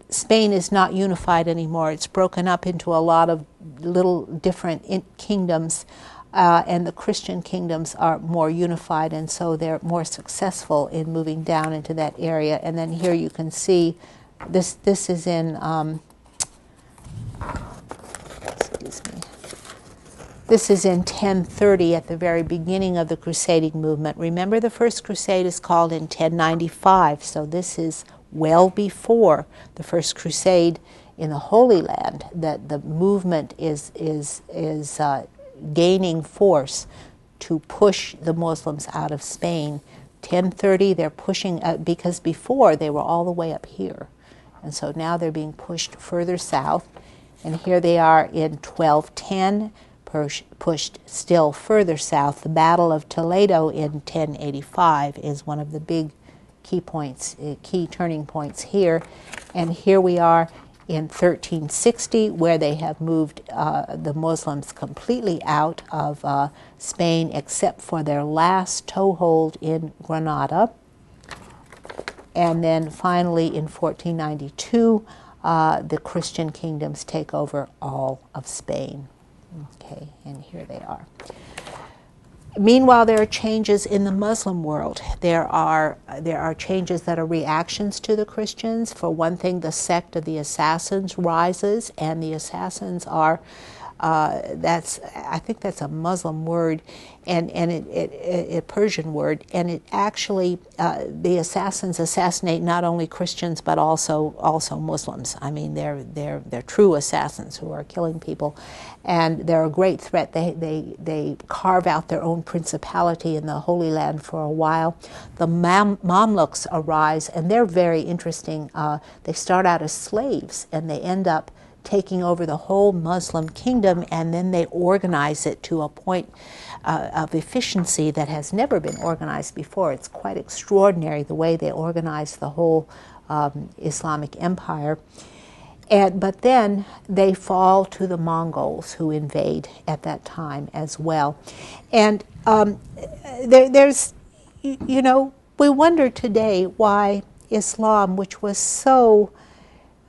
Spain is not unified anymore. It's broken up into a lot of little different kingdoms, and the Christian kingdoms are more unified, and so they're more successful in moving down into that area. And then here you can see this is in excuse me. This is in 1030 at the very beginning of the crusading movement. Remember, the First Crusade is called in 1095, so this is well before the First Crusade in the Holy Land, that the movement is gaining force to push the Muslims out of Spain. 1030, they're pushing, because before they were all the way up here. And so now they're being pushed further south. And here they are in 1210, pushed still further south. The Battle of Toledo in 1085 is one of the big key points, key turning points here. And here we are in 1360, where they have moved the Muslims completely out of Spain, except for their last toehold in Granada. And then finally in 1492, the Christian kingdoms take over all of Spain. Okay, and here they are. Meanwhile, there are changes in the Muslim world. There are changes that are reactions to the Christians. For one thing, the sect of the Assassins rises, and the Assassins are, I think that's a Muslim word, and a Persian word, and it actually, the Assassins assassinate not only Christians but also Muslims. I mean, they're true assassins who are killing people, and they're a great threat. They carve out their own principality in the Holy Land for a while. The Mamluks arise, and they're very interesting. They start out as slaves, and they end up taking over the whole Muslim kingdom, and then they organize it to a point of efficiency that has never been organized before. It's quite extraordinary the way they organize the whole Islamic empire. But then they fall to the Mongols, who invade at that time as well. And there's, you know, we wonder today why Islam, which was so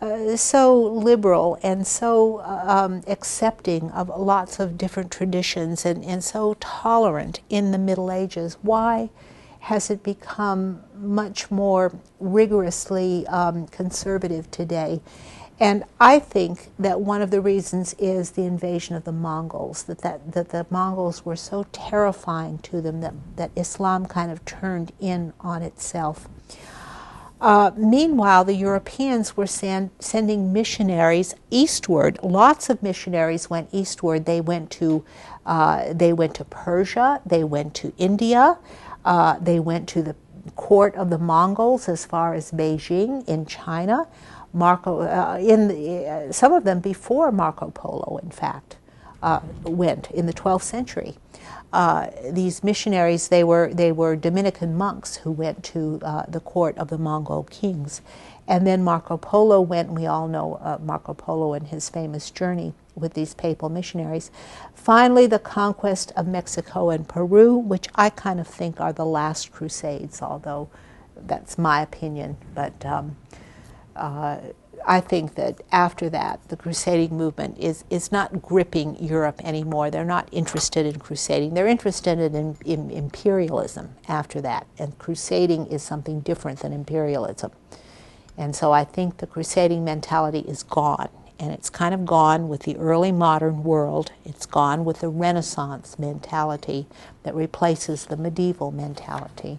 liberal and so accepting of lots of different traditions and so tolerant in the Middle Ages, why has it become much more rigorously conservative today? And I think that one of the reasons is the invasion of the Mongols, that the Mongols were so terrifying to them that Islam kind of turned in on itself. Meanwhile, the Europeans were sending missionaries eastward. Lots of missionaries went eastward. They went to Persia. They went to India. They went to the court of the Mongols as far as Beijing in China. Some of them before Marco Polo, in fact, went in the 12th century. These missionaries, they were Dominican monks who went to the court of the Mongol kings. And then Marco Polo went, and we all know Marco Polo and his famous journey with these papal missionaries. Finally, the conquest of Mexico and Peru, which I kind of think are the last crusades, although that's my opinion. But I think that after that, the crusading movement is not gripping Europe anymore. They're not interested in crusading. They're interested in imperialism after that. And crusading is something different than imperialism. And so I think the crusading mentality is gone. And it's kind of gone with the early modern world. It's gone with the Renaissance mentality that replaces the medieval mentality.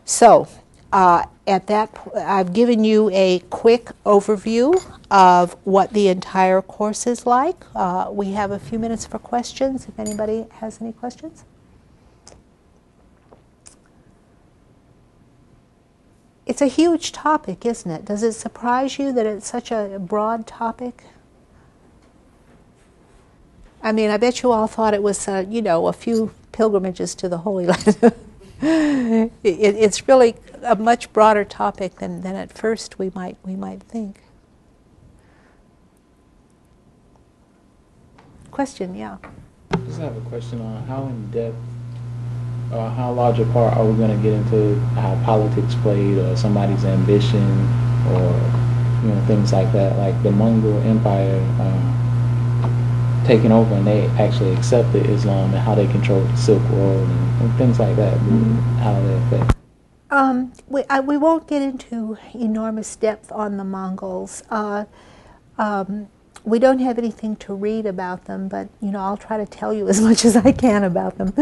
So, at that point, I've given you a quick overview of what the entire course is like. We have a few minutes for questions, if anybody has any questions. It's a huge topic, isn't it? Does it surprise you that it's such a broad topic? I mean, I bet you all thought it was, you know, a few pilgrimages to the Holy Land. It's really a much broader topic than at first we might think. Question, yeah. I just have a question on how in depth or how large a part are we going to get into how politics played or somebody's ambition or, you know, things like that, like the Mongol Empire taking over and they actually accepted Islam and how they controlled the Silk Road and things like that, how they affect. We won't get into enormous depth on the Mongols. We don't have anything to read about them, but you know, I'll try to tell you as much as I can about them.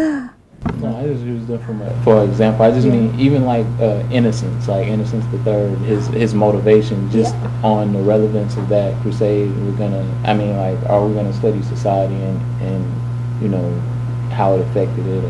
No, I just used them for example. I just mean even like Innocence, like Innocence the Third, his motivation just on the relevance of that crusade. Are we gonna study society and you know how it affected it?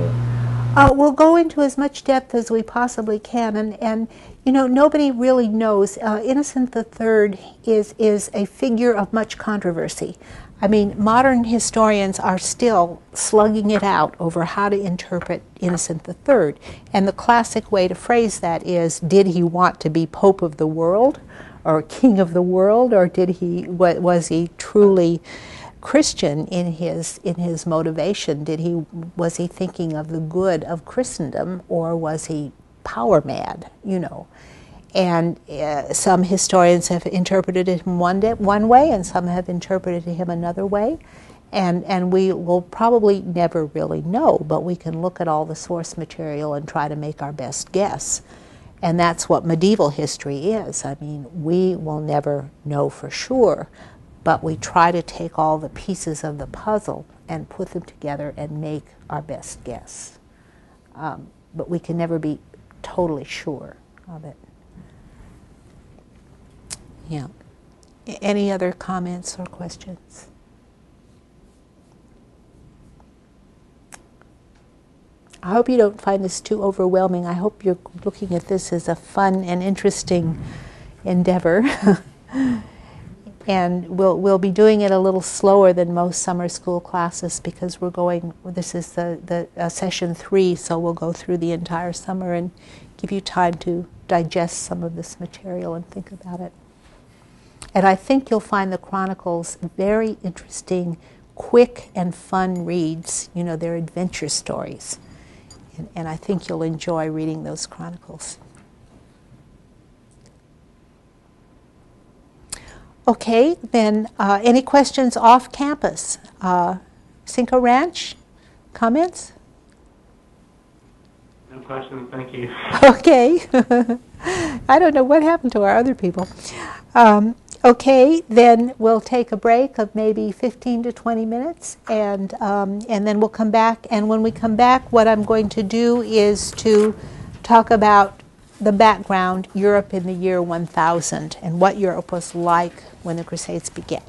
Or we'll go into as much depth as we possibly can, and you know nobody really knows. Innocent the Third is a figure of much controversy. I mean, modern historians are still slugging it out over how to interpret Innocent III. And the classic way to phrase that is, did he want to be Pope of the world or King of the world, or was he truly Christian in his motivation? Was he thinking of the good of Christendom, or was he power mad, you know? And some historians have interpreted it one way, and some have interpreted him another way. And we will probably never really know, but we can look at all the source material and try to make our best guess. And that's what medieval history is. I mean, we will never know for sure, but we try to take all the pieces of the puzzle and put them together and make our best guess. But we can never be totally sure of it. Yeah. Any other comments or questions? I hope you don't find this too overwhelming. I hope you're looking at this as a fun and interesting endeavor. And we'll be doing it a little slower than most summer school classes because this is the session 3, so we'll go through the entire summer and give you time to digest some of this material and think about it. And I think you'll find the Chronicles very interesting, quick and fun reads. You know, they're adventure stories. And I think you'll enjoy reading those Chronicles. Okay, then any questions off campus? Cinco Ranch, comments? No questions, thank you. Okay. I don't know what happened to our other people. Okay, then we'll take a break of maybe 15 to 20 minutes, and then we'll come back. And when we come back, what I'm going to do is to talk about the background, Europe in the year 1000, and what Europe was like when the Crusades began.